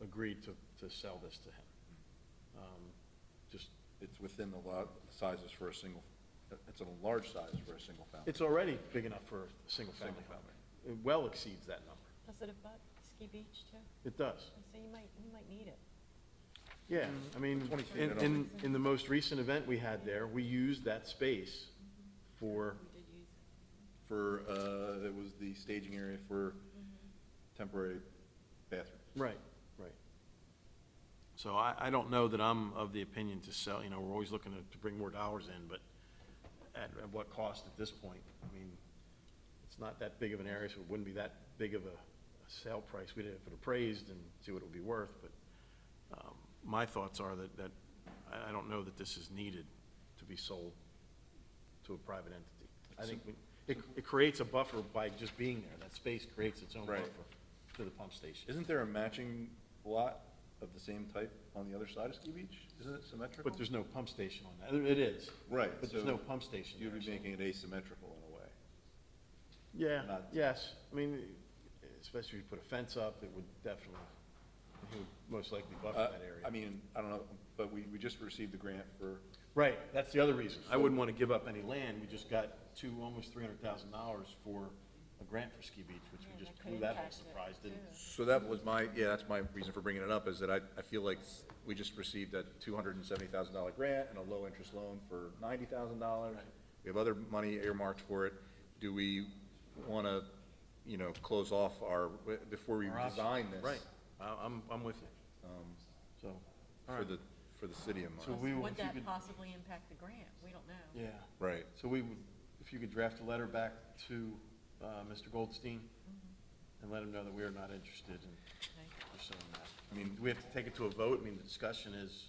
agree to sell this to him. Just, It's within the lot sizes for a single, it's a large size for a single family. it's already big enough for a single-family home. It well exceeds that number. Does it abut Ski Beach too? It does. So you might need it. Yeah, I mean, 20 feet, I don't in the most recent event we had there, we used that space for, We did use it. For, it was the staging area for temporary bathrooms. right. So I don't know that I'm of the opinion to sell, we're always looking to bring more dollars in, but at what cost at this point? I mean, it's not that big of an area, so it wouldn't be that big of a sale price. We'd have it appraised and see what it would be worth, but my thoughts are that I don't know that this is needed to be sold to a private entity. I think it creates a buffer by just being there. That space creates its own Right. buffer to the pump station. Isn't there a matching lot of the same type on the other side of Ski Beach? Isn't it symmetrical? But there's no pump station on that. It is. Right, But there's so no pump station You'd there, be so- making it asymmetrical in a way. Yeah, not- yes. I mean, especially if you put a fence up, it would definitely, it would most likely buffer that area. I mean, I don't know, but we just received the grant for, Right, that's the other reason. I wouldn't want to give up any land. We just got almost $300,000 for a grant for Ski Beach, which we just that blew could that whole impact it, surprise, didn't. too. so that was that's my reason for bringing it up, is that I feel like we just received a $270,000 grant and a low-interest loan for $90,000. We have other money earmarked for it. Do we want to, close off before we Our option. design this? Right, I'm with you. So, all For right. for the city of So Monmouth. we will- Would if you that could- possibly impact the grant? We don't know. Yeah. Right. So we would, if you could draft a letter back to Mr. Goldstein and let him know that we are not interested in Okay. pursuing that. I mean, Do we have to take it to a vote? I mean, the discussion is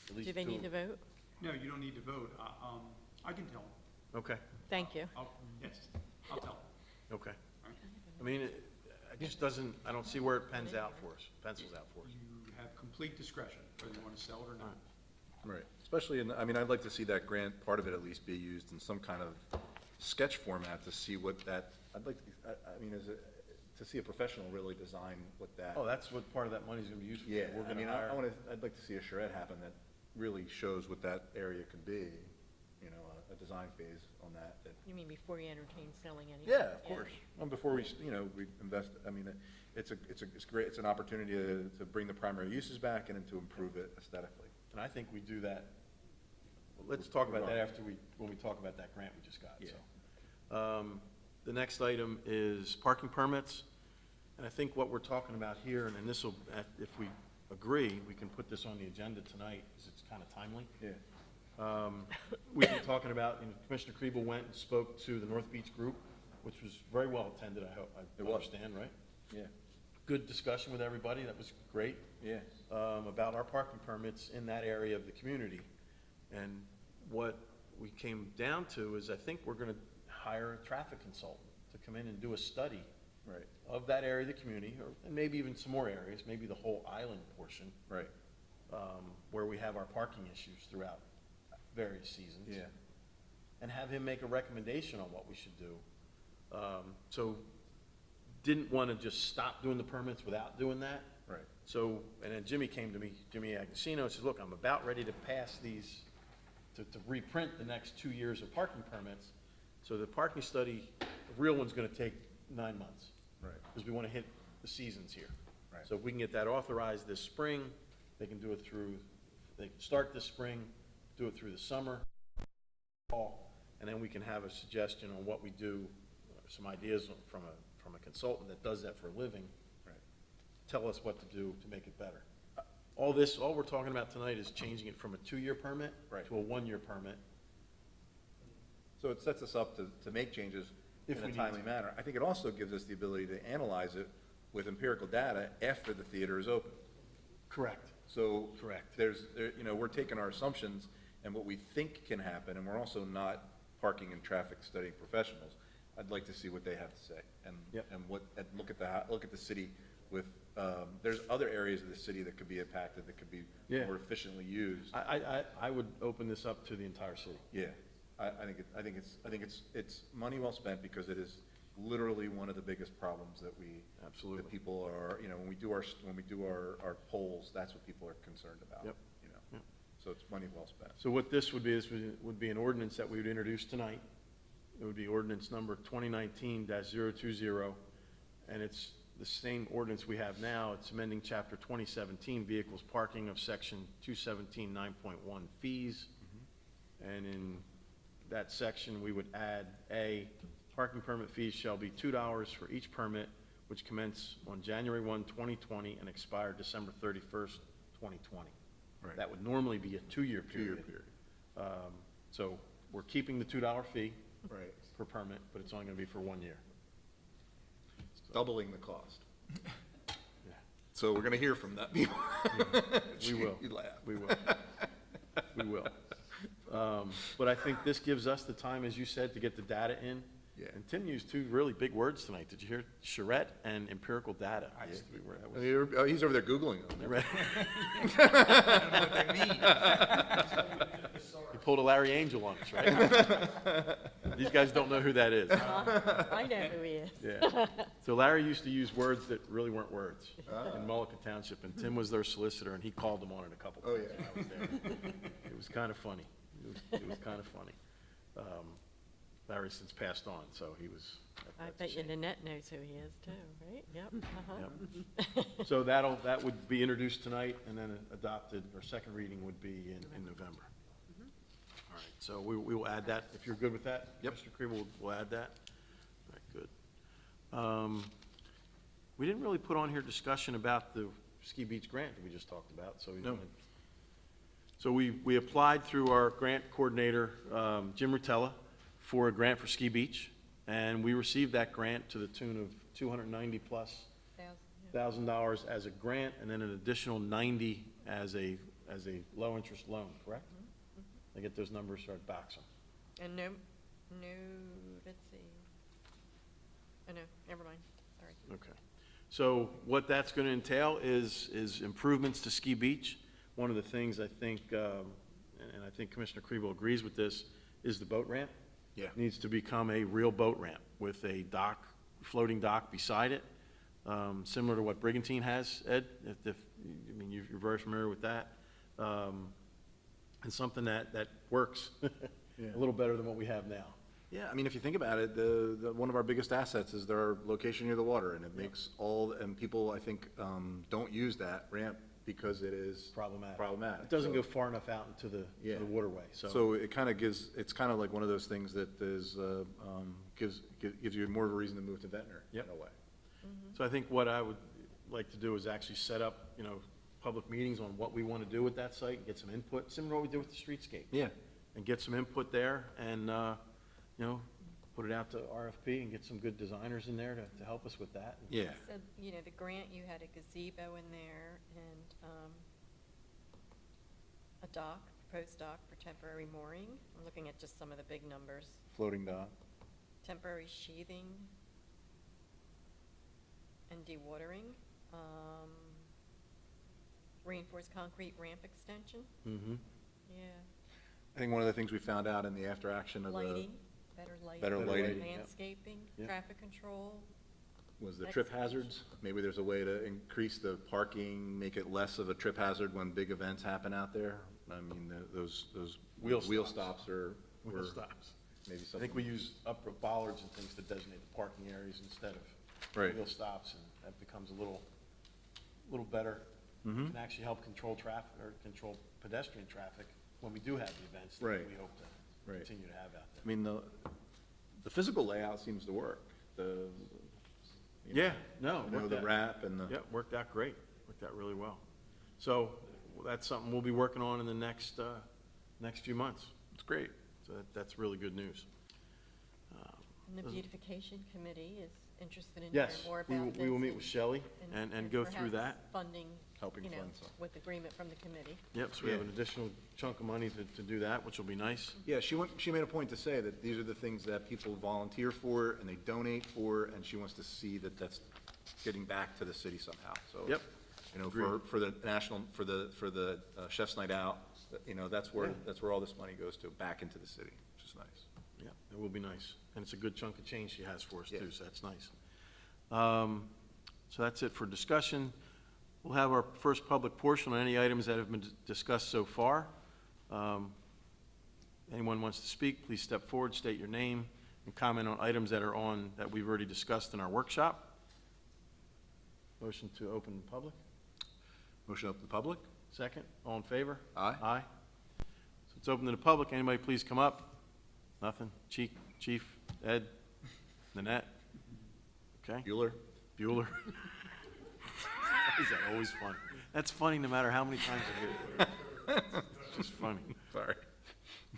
at least Do they two- need to vote? No, you don't need to vote. I can tell them. Okay, Thank you. Yes, I'll tell them. okay. I mean, it just doesn't, I don't see where it pencils out for us. You have complete discretion whether you want to sell it or not. right, especially I'd like to see that grant, part of it at least, be used in some kind of sketch format to see what that, to see a professional really design what that. Oh, that's what part of that money's gonna be used for. Yeah, We're gonna hire. I'd like to see a charrette happen that really shows what that area could be, a design phase on that. You mean before you entertain selling anything? Yeah, of course. Well, before we invest, it's great, it's an opportunity to bring the primary uses back and to improve it aesthetically. And I think we do that. Let's talk about that when we talk about that grant we just got, Yeah. so. The next item is parking permits. And I think what we're talking about here, and this will, if we agree, we can put this on the agenda tonight, because it's kind of timely. Yeah. We've been talking about, Commissioner Kriebel went and spoke to the North Beach group, which was very well attended, I hope, I It was. understand, right? Yeah, Good discussion with everybody, that was great. yeah. About our parking permits in that area of the community. And what we came down to is I think we're gonna hire a traffic consultant to come in and do a study Right, of that area of the community, and maybe even some more areas, maybe the whole island portion, right, where we have our parking issues throughout various seasons. yeah. And have him make a recommendation on what we should do. So, didn't want to just stop doing the permits without doing that. Right. So, and then Jimmy came to me, Jimmy Agnesino, says, look, I'm about ready to pass these, to reprint the next 2 years of parking permits. So the parking study, the real one's gonna take 9 months. Right. Because we wanna hit the seasons here. Right. So if we can get that authorized this spring, they can do it through, they can start this spring, do it through the summer, fall, and then we can have a suggestion on what we do, some ideas from a consultant that does that for a living. Right. Tell us what to do to make it better. All we're talking about tonight is changing it from a 2-year permit Right. to a 1-year permit. So it sets us up to make changes If in we a need timely to. manner. I think it also gives us the ability to analyze it with empirical data after the theater is open. Correct. So. Correct. We're taking our assumptions and what we think can happen, and we're also not parking and traffic studying professionals. I'd like to see what they have to say, and, Yep. and look at the city with, there's other areas of the city that could be impacted, that could be Yeah. more efficiently used. I would open this up to the entire city. Yeah, I think it's money well spent, because it is literally one of the biggest problems that Absolutely. that people are, when we do our polls, that's what people are concerned about. Yep. Yep. So it's money well spent. So what this would be, would be an ordinance that we would introduce tonight. It would be ordinance number 2019-020, and it's the same ordinance we have now. It's amending chapter 2017, vehicles parking of section 217, 9.1 fees. And in that section, we would add A, parking permit fees shall be $2 for each permit, which commence on January 1, 2020, and expire December 31st, 2020. Right. That would normally be a two-year period. So we're keeping the $2 fee Right. per permit, but it's only gonna be for 1 year. Doubling the cost. So we're gonna hear from that people. We will. You laugh. We will. We will. But I think this gives us the time, as you said, to get the data in. Yeah. And Tim used two really big words tonight. Did you hear? Charrette and empirical data. That was- He's over there Googling them. Right. He pulled a Larry Angel on us, right? These guys don't know who that is. I know who he is. Yeah. So Larry used to use words that really weren't words in Mullica Township, and Tim was their solicitor, and he called them on it a couple Oh, times yeah. when I was there. It was kind of funny. It was kind of funny. Larry's since passed on, so he was. I that's a bet you shame. Nanette knows who he is too, right? Yep, Yep. So that would be introduced tonight, and then adopted, or second reading would be in November. All right, so we will add that, if you're good with that? Yep. Mr. Kriebel, we'll add that? All right, good. We didn't really put on here discussion about the Ski Beach grant that we just talked about, so. No. So we applied through our grant coordinator, Jim Rutella, for a grant for Ski Beach, and we received that grant to the tune of $290+ $1,000 as a grant, and then an additional 90 as a low-interest loan, correct? I get those numbers, so I box them. And no, let's see. Oh, no, never mind, sorry. Okay. So what that's going to entail is improvements to Ski Beach. One of the things I think, and I think Commissioner Kriebel agrees with this, is the boat ramp. Yeah. Needs to become a real boat ramp with a dock, floating dock beside it, similar to what Brigantine has, Ed, I mean, you're very familiar with that. And something that works a little better than what we have now. Yeah, I mean, if you think about it, one of our biggest assets is their location near the water, and it makes and people, I think, don't use that ramp because it is Problematic. problematic. It doesn't So- go far enough out into the Yeah. waterway, so. So it kind of it's kind of like one of those things that is, gives you more of a reason to move to Ventnor in Yep. a way. So I think what I would like to do is actually set up, public meetings on what we want to do with that site, and get some input, similar to what we did with the streetscape. Yeah. And get some input there, and, put it out to RFP and get some good designers in there to help us with that. Yeah. So, the grant, you had a gazebo in there and, a dock, proposed dock for temporary mooring. I'm looking at just some of the big numbers. Floating dock. Temporary sheathing and dewatering, reinforced concrete ramp extension, Mm-hmm. yeah, I think one of the things we found out in the after action of lighting, better lighting. Better lighting. Landscaping, Yep. traffic control, was the trip Excellent. hazards. Maybe there's a way to increase the parking, make it less of a trip hazard when big events happen out there. I mean, those Wheel wheel stops. stops are, Wheel were stops. maybe I something. think we use upper bollards and things to designate the parking areas instead of Right. wheel stops, and that becomes a little better. Mhm. Can actually help control traffic, or control pedestrian traffic when we do have the events that Right. we hope to Right. continue to have out there. I mean, the physical layout seems to work. The, Yeah, no, you know, worked the out- wrap and the. Yeah, worked out great, worked out really well. So that's something we'll be working on in the next few months. It's great, so that's really good news. and the beautification committee is interested in hearing Yes, more we about will, this. we will meet with Shelley and go through perhaps that. Funding, Helping fund some. with agreement from the committee. Yep, so we have Yeah. an additional chunk of money to do that, which will be nice. Yeah, she made a point to say that these are the things that people volunteer for and they donate for, and she wants to see that that's getting back to the city somehow, so. Yep. You know, Agreed. for the national, for the Chef's Night Out, you know, that's where all this money goes to, back into the city, which is nice. Yeah, it will be nice. And it's a good chunk of change she has for us Yeah. too, so that's nice. So that's it for discussion. We'll have our first public portion on any items that have been discussed so far. Anyone wants to speak, please step forward, state your name, and comment on items that are on, that we've already discussed in our workshop. Motion to open public. Motion up to the public? Second, all in favor? Aye. Aye. So it's open to the public. Anybody please come up? Nothing? Chief, Ed, Nanette? Okay. Bueller? Bueller. Is that always fun? That's funny no matter how many times I hear it. It's just funny. Sorry.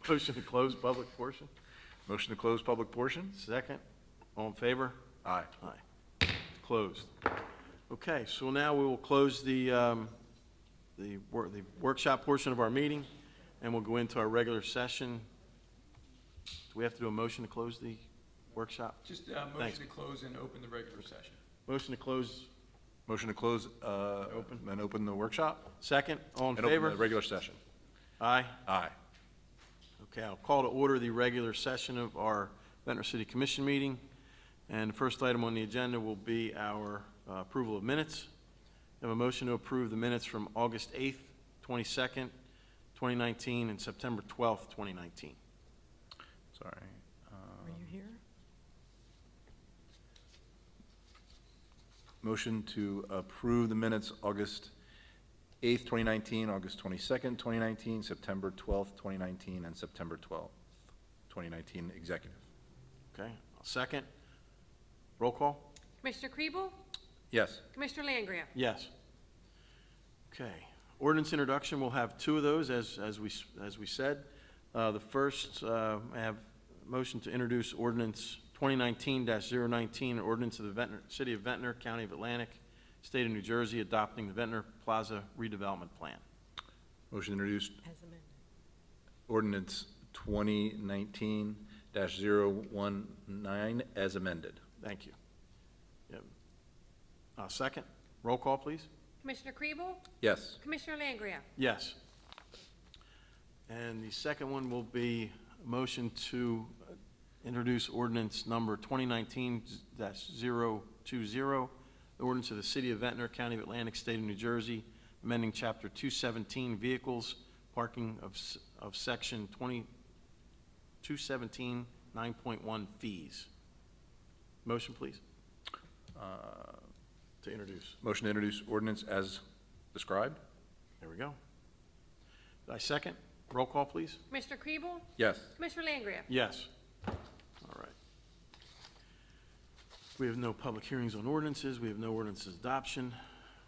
Motion to close public portion. Motion to close public portion? Second, all in favor? Aye. Aye. Closed. Okay, so now we will close the workshop portion of our meeting, and we'll go into our regular session. Do we have to do a motion to close the workshop? Just Thanks. motion to close and open the regular session. Motion to close, Motion to close, and open the workshop? second, all in And open favor? the regular session? Aye. Aye. Okay, I'll call to order the regular session of our Ventnor City Commission meeting. And the first item on the agenda will be our approval of minutes. I have a motion to approve the minutes from August 8th, 22nd, 2019, and September 12th, 2019. Sorry. Were you here? Motion to approve the minutes August 8th, 2019, August 22nd, 2019, September 12th, 2019, and September 12th, 2019, executive. Okay, I'll second. Roll call? Commissioner Kriebel? Yes. Commissioner Langria? Yes. Okay, ordinance introduction, we'll have two of those, as we said. The first, I have a motion to introduce ordinance 2019-019, an ordinance of the City of Ventnor, County of Atlantic, State of New Jersey, adopting the Ventnor Plaza redevelopment plan. Motion introduced As amended. ordinance 2019-019 as amended. Thank you. Yep. Second, roll call, please. Commissioner Kriebel? Yes. Commissioner Langria? Yes. And the second one will be a motion to introduce ordinance number 2019-020, the ordinance of the City of Ventnor, County of Atlantic, State of New Jersey, amending Chapter 217 Vehicles, parking of Section 217 9.1 fees. Motion, please, to introduce. Motion to introduce ordinance as described? There we go. Did I second? Roll call, please. Commissioner Kriebel? Yes. Commissioner Langria? Yes. All right. We have no public hearings on ordinances. We have no ordinances adoption.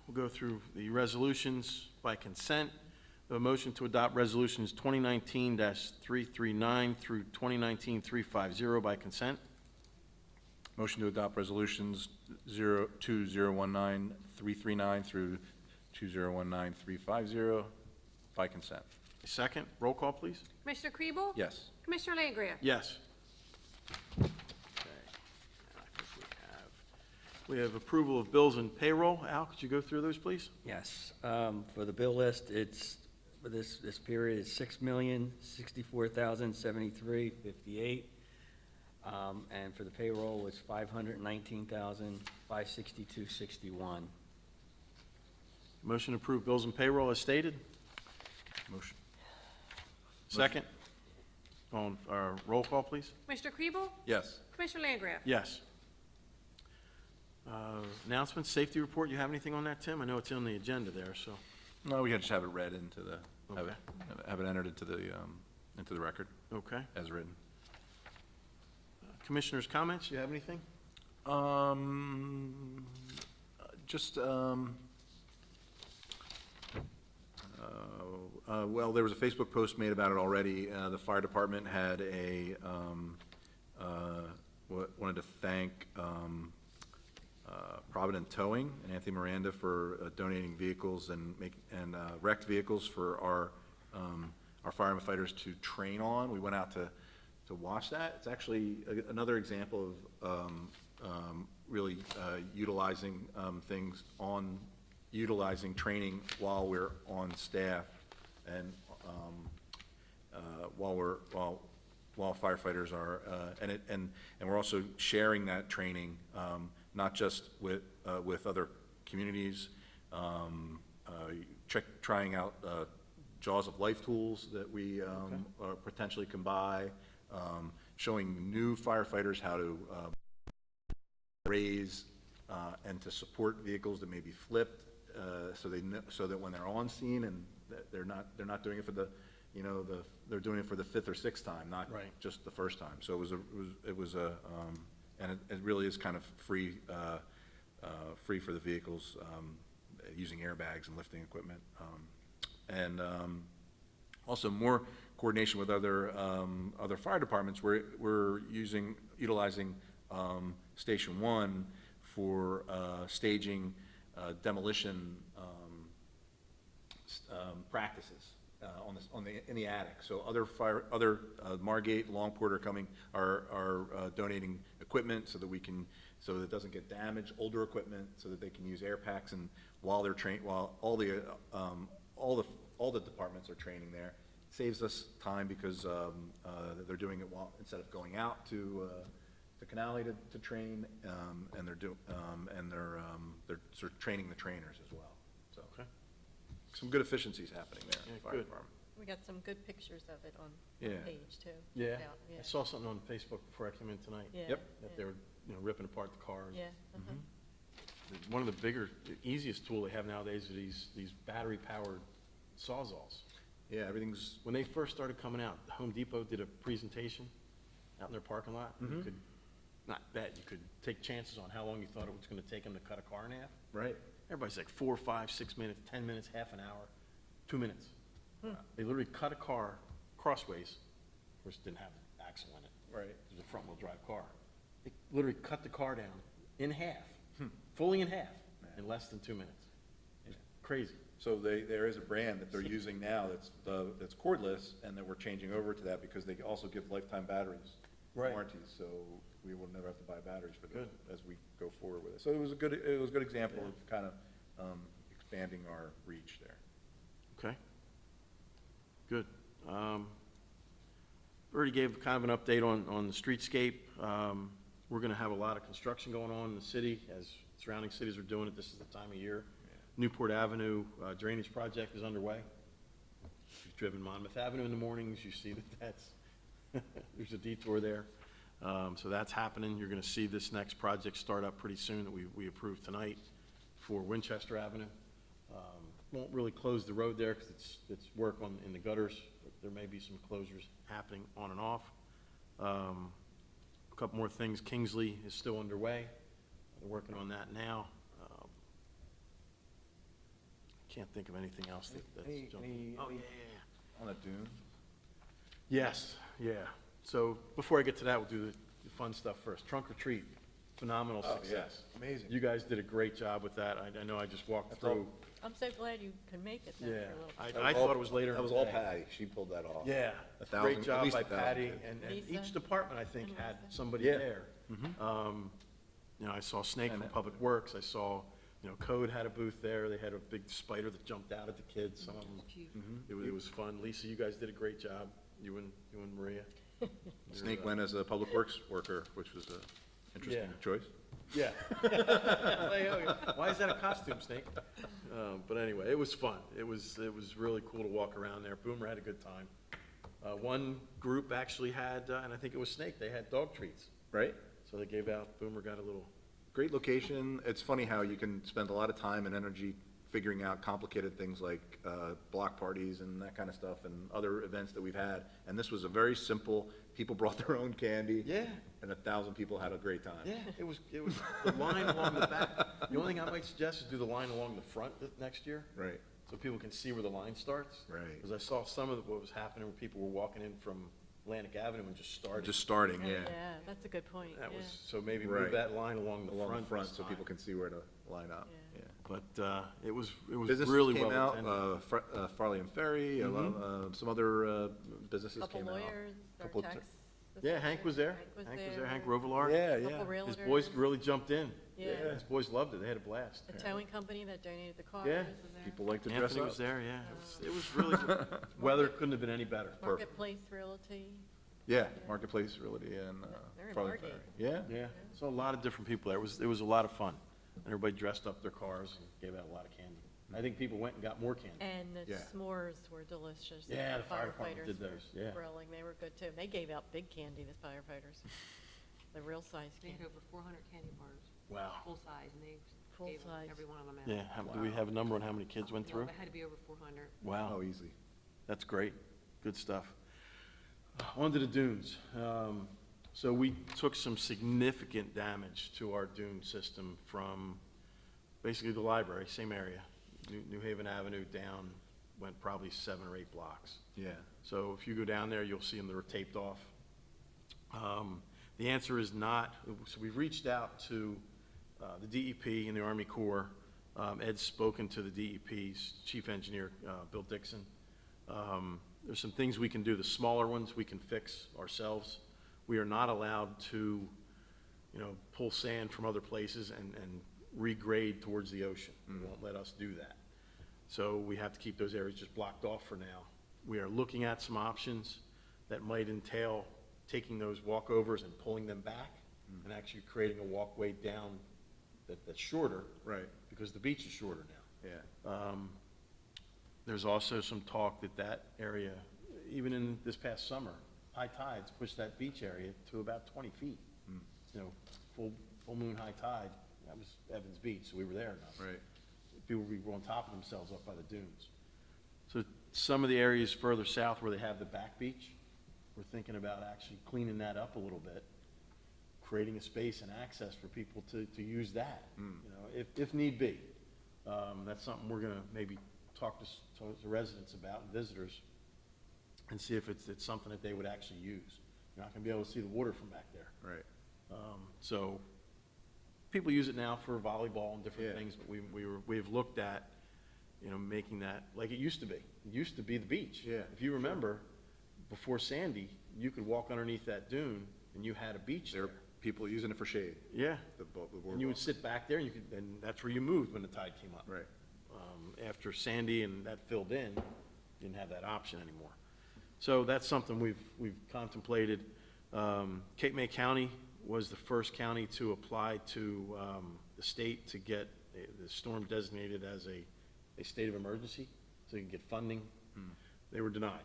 We'll go through the resolutions by consent. We have a motion to adopt resolutions 2019-339 through 2019-350 by consent. Motion to adopt resolutions 2019-339 through 2019-350 by consent. Second, roll call, please. Commissioner Kriebel? Yes. Commissioner Langria? Yes. Okay. I think we have approval of bills and payroll. Al, could you go through those, please? Yes, for the bill list, it's, for this period, it's $6,064,073.58. And for the payroll, it's $519,562.61. Motion to approve bills and payroll as stated. Motion. Second. On, roll call, please. Commissioner Kriebel? Yes. Commissioner Langria? Yes. Announcements, safety report, you have anything on that, Tim? I know it's on the agenda there, so. No, we had to just have it read into the, Okay. have it entered into the record Okay. as written. Commissioners' comments, you have anything? Well, there was a Facebook post made about it already. The fire department had wanted to thank Provident Towing and Anthony Miranda for donating vehicles and wrecked vehicles for our firefighters to train on. We went out to watch that. It's actually another example of really utilizing utilizing training while we're on staff and while firefighters are, and we're also sharing that training, not just with other communities, trying out Jaws of Life tools that we potentially can buy, showing new firefighters how to raise and to support vehicles that may be flipped, so that when they're on scene and they're not doing it for they're doing it for the 5th or 6th time, not Right. just the first time. So and it really is kind of free for the vehicles, using airbags and lifting equipment, and also more coordination with other fire departments. We're utilizing Station 1 for staging demolition practices in the attic. So other Margate, Longport are donating equipment so that it doesn't get damaged, older equipment, so that they can use air packs, and while all the departments are training there, it saves us time because they're doing it instead of going out to Canale to train, and they're sort of training the trainers as well. So Okay. some good efficiencies happening there in the fire good. department. We got some good pictures of it on Yeah. the page, too. Yeah, about- I saw something on Facebook before I came in tonight. Yeah, Yep. That yeah, they were, ripping apart the cars. Yeah, One of the the easiest tool they have nowadays are these battery-powered Sawzalls. Yeah, everything's, When they first started coming out, Home Depot did a presentation out in their parking lot. You could, not bet, you could take chances on how long you thought it was gonna take them to cut a car in half. right. Everybody's like 4, 5, 6 minutes, 10 minutes, half an hour, 2 minutes. They literally cut a car crossways. Of course, it didn't have an axle in it. Right. It was a front-wheel drive car. They literally cut the car down in half, fully in half, in less than 2 minutes. It's crazy. So there is a brand that they're using now that's cordless, and that we're changing over to that because they also give lifetime batteries Right. warranties, so we will never have to buy batteries for them Good. as we go forward with it. So it was a good example of kind of expanding our reach there. Okay. Good. Already gave kind of an update on the streetscape. We're gonna have a lot of construction going on in the city, as surrounding cities are doing it. This is the time of year. Newport Avenue drainage project is underway. If you've driven Monmouth Avenue in the mornings, you see that's, there's a detour there. So that's happening. You're gonna see this next project start up pretty soon that we approved tonight for Winchester Avenue. Won't really close the road there because it's work in the gutters. There may be some closures happening on and off. A couple more things. Kingsley is still underway. They're working on that now. Can't think of anything else that's jumping. Oh, yeah. On that dune? Yes, yeah. So before I get to that, we'll do the fun stuff first. Trunk or treat, phenomenal Oh, success. yeah. Amazing. You guys did a great job with that. I know I just walked That's all- through. I'm so glad you could make it there Yeah, for a little. I thought it was later in That was the all day. Patty, she pulled that off. Yeah, 1,000 great at job least by 1,000 Patty, kids. and Lisa each department, I think, and had Lisa. somebody Yeah. there. I saw Snake from And- Public Works, I saw, Code had a booth there, they had a big spider that jumped out at the kids, some of them. It was fun. Lisa, you guys did a great job, you and Maria. Snake went as a public works worker, which was a interesting Yeah. choice. Yeah. Why is that a costume, Snake? But anyway, it was fun. It was really cool to walk around there. Boomer had a good time. One group actually had, and I think it was Snake, they had dog treats. Right? So they gave out, Boomer got a little, Great location. It's funny how you can spend a lot of time and energy figuring out complicated things like block parties and that kind of stuff and other events that we've had. And this was a very simple, people brought their own candy. Yeah. And 1,000 people had a great time. yeah, it was the line along the back. The only thing I might suggest is do the line along the front next year. Right. So people can see where the line starts. Right. Because I saw some of what was happening where people were walking in from Atlantic Avenue and just started. Just starting, Oh, yeah. Yeah, that's a good point, That yeah. was, so maybe Right. move that line along the Along the front this so people time. can see where to line up. Yeah. Yeah. But it was Businesses really came well out, attended. Farley and Ferry, a lot of, some other businesses Couple came out. lawyers, Couple our t- tax the Yeah, Hank was there. Hank was there, Hank Rovelar. Couple His realtors. boys really jumped in. Yeah. His boys loved it. They had a blast. The towing company that donated the cars Yeah. was there. People like to dress Anthony up. was there, yeah. It was really, weather couldn't have been any better. Marketplace Realty. Yeah, Marketplace Realty and They're in Farthing Margate. Ferry. Yeah. Yeah, so a lot of different people there. It was a lot of fun. And everybody dressed up their cars and gave out a lot of candy. I think people went and got more candy. And the Yeah. s'mores were delicious. that Yeah, the fire department firefighters did were those, yeah. Grilling, they were good too. They gave out big candy, the firefighters. The real size They had candy. over 400 candy bars, Wow. full size, and they Full gave size. every one of them out. Yeah, do we have a number on how many kids went No, through? It had to be over 400. Wow. Oh, easy. That's great. Good stuff. On to the dunes. So we took some significant damage to our dune system from basically the library, same area. New Haven Avenue down, went probably 7 or 8 blocks. Yeah. So if you go down there, you'll see them that are taped off. The answer is not, so we've reached out to the DEP and the Army Corps. Ed's spoken to the DEP's chief engineer, Bill Dixon. There's some things we can do. The smaller ones we can fix ourselves. We are not allowed to, pull sand from other places and regrade towards the ocean. They won't let us do that. So we have to keep those areas just blocked off for now. We are looking at some options that might entail taking those walkovers and pulling them back and actually creating a walkway down that's shorter. Right. Because the beach is shorter now. Yeah. There's also some talk that area, even in this past summer, high tides pushed that beach area to about 20 feet. Full moon high tide, that was Evans Beach, so we were there enough. Right. People were on top of themselves up by the dunes. So some of the areas further south where they have the back beach, we're thinking about actually cleaning that up a little bit, creating a space and access for people to use that, if need be. That's something we're gonna maybe talk to residents about and visitors and see if it's something that they would actually use. You're not gonna be able to see the water from back there. Right. So people use it now for volleyball and different Yeah. things, but we've looked at, making that like it used to be. It used to be the beach. Yeah, If you remember, before Sandy, you could walk underneath that dune and you had a beach There there. are people using it for shade. Yeah. The And you would boardwalk. sit back there and and that's where you moved when the tide came up. Right. After Sandy and that filled in, you didn't have that option anymore. So that's something we've contemplated. Cape May County was the first county to apply to the state to get the storm designated as a state of emergency, so you can get funding. They were denied.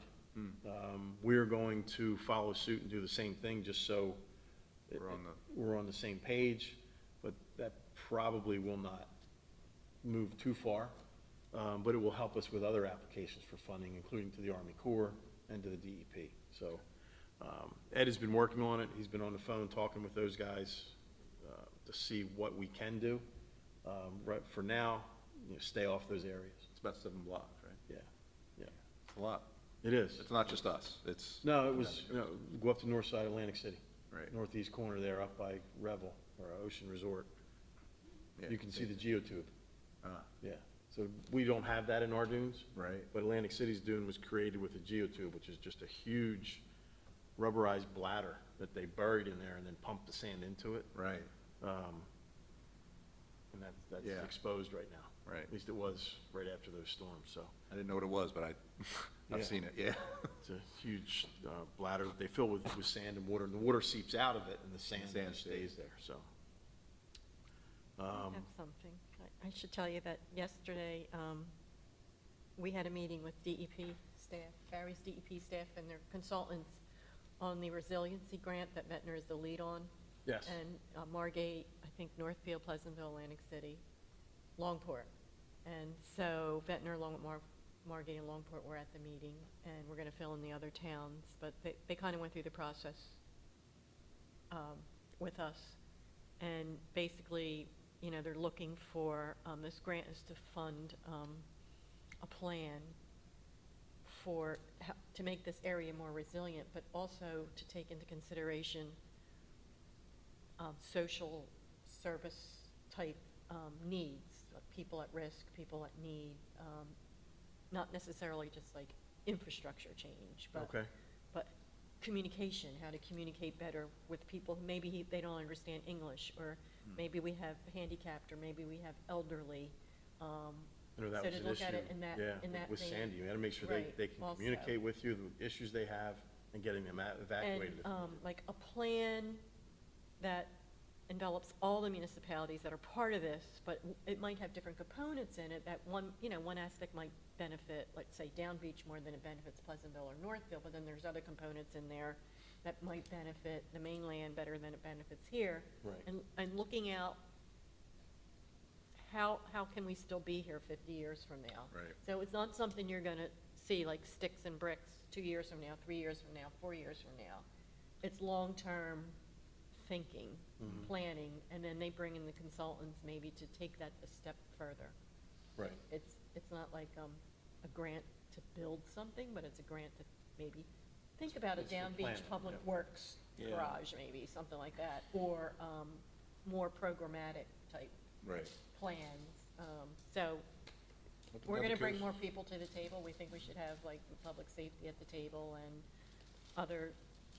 We're going to follow suit and do the same thing, just so we're on the same page, but that probably will not move too far. But it will help us with other applications for funding, including to the Army Corps and to the DEP. So Ed has been working on it. He's been on the phone talking with those guys to see what we can do. Right for now, stay off those areas. It's about 7 blocks, right? Yeah, yeah. It's a lot. It is. It's not just us. It's. No, it was, go up to north side of Atlantic City. Right. Northeast corner there, up by Revel, or Ocean Resort. Yeah, You can see the geotube. Ah, Yeah, so we don't have that in our dunes. Right. But Atlantic City's dune was created with a geotube, which is just a huge rubberized bladder that they buried in there and then pumped the sand into it. Right. And that's Yeah. exposed right now. Right. At least it was right after those storms, so. I didn't know what it was, but Yeah. I've seen it, yeah. It's a huge bladder that they fill with sand and water, and the water seeps out of it and the sand Sand just stays there, so. I have something. I should tell you that yesterday, we had a meeting with DEP staff, Barry's DEP staff and their consultants on the resiliency grant that Ventnor is the lead on. Yes. And Margate, I think Northfield, Pleasantville, Atlantic City, Longport. And so Ventnor, Margate, and Longport were at the meeting, and we're going to fill in the other towns. But they kind of went through the process with us. And basically, they're looking for, this grant is to fund a plan to make this area more resilient, but also to take into consideration social service type needs, like people at risk, people at need, not necessarily just like infrastructure change, but Okay. communication, how to communicate better with people. Maybe they don't understand English, or maybe we have handicapped, or maybe we have elderly. I know that So was to an look at issue, it in that- yeah, in that with vein. Sandy. You gotta make sure Right, they can also. communicate with you, the issues they have, and getting them evacuated. And, like a plan that envelops all the municipalities that are part of this, but it might have different components in it, that one, one aspect might benefit, let's say, Down Beach more than it benefits Pleasantville or Northfield, but then there's other components in there that might benefit the mainland better than it benefits here. Right. And looking out, how can we still be here 50 years from now? Right. So it's not something you're gonna see like sticks and bricks 2 years from now, 3 years from now, 4 years from now. It's long-term thinking, planning, and then they bring in the consultants maybe to take that a step further. Right. It's not like a grant to build something, but it's a grant to maybe think about a it's for Down Beach planning, Public yeah. Works Yeah. garage, maybe, something like that, or more programmatic type Right. plans. So we're gonna bring more people to the table. We think we should have like public safety at the table and other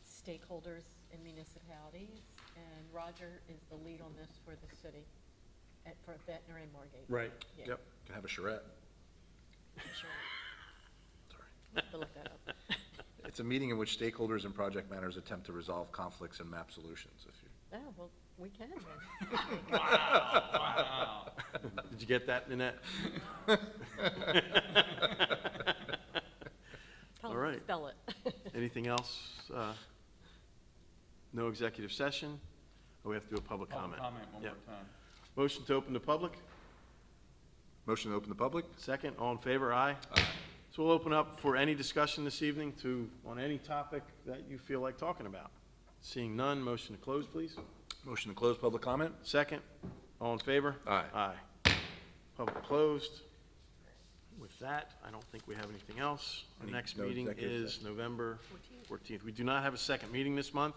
stakeholders in municipalities. And Roger is the lead on this for the city, for Ventnor and Margate. Right, Yeah. yep. Can have a charrette. I'm sure. Sorry. We'll have to look that up. It's a meeting in which stakeholders and project managers attempt to resolve conflicts and map solutions, if you. Oh, well, we can then. Did you get that, Nanette? Tell All them to right. spell it. Anything else? No executive session? Or we have to do a public comment? Comment one more Yep. time. Motion to open the public? Motion to open the public? Second, all in favor, aye? So we'll open up for any discussion this evening on any topic that you feel like talking about. Seeing none, motion to close, please. Motion to close public comment? Second, all in favor? Aye. Aye. Public closed. With that, I don't think we have anything else. Our next No meeting executive is session. November 14th. We do not have a second meeting this month,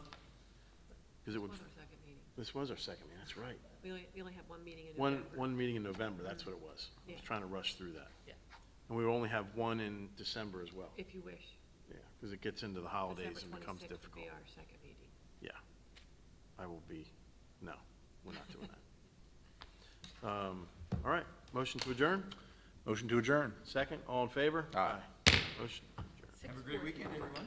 because it would, This was our second meeting. this was our second meeting, that's right. We only have one meeting in One, November. one meeting in November, that's what it was. I was Yeah. trying to rush through that. Yeah, And we will only have one in December as well. if you wish. Yeah, because it gets into the holidays December and becomes 26th would difficult. be our second meeting. Yeah. I will be, no, we're not doing that. All right, motion to adjourn? Motion to adjourn. Second, all in favor? Aye. Motion. Have a great weekend, everyone.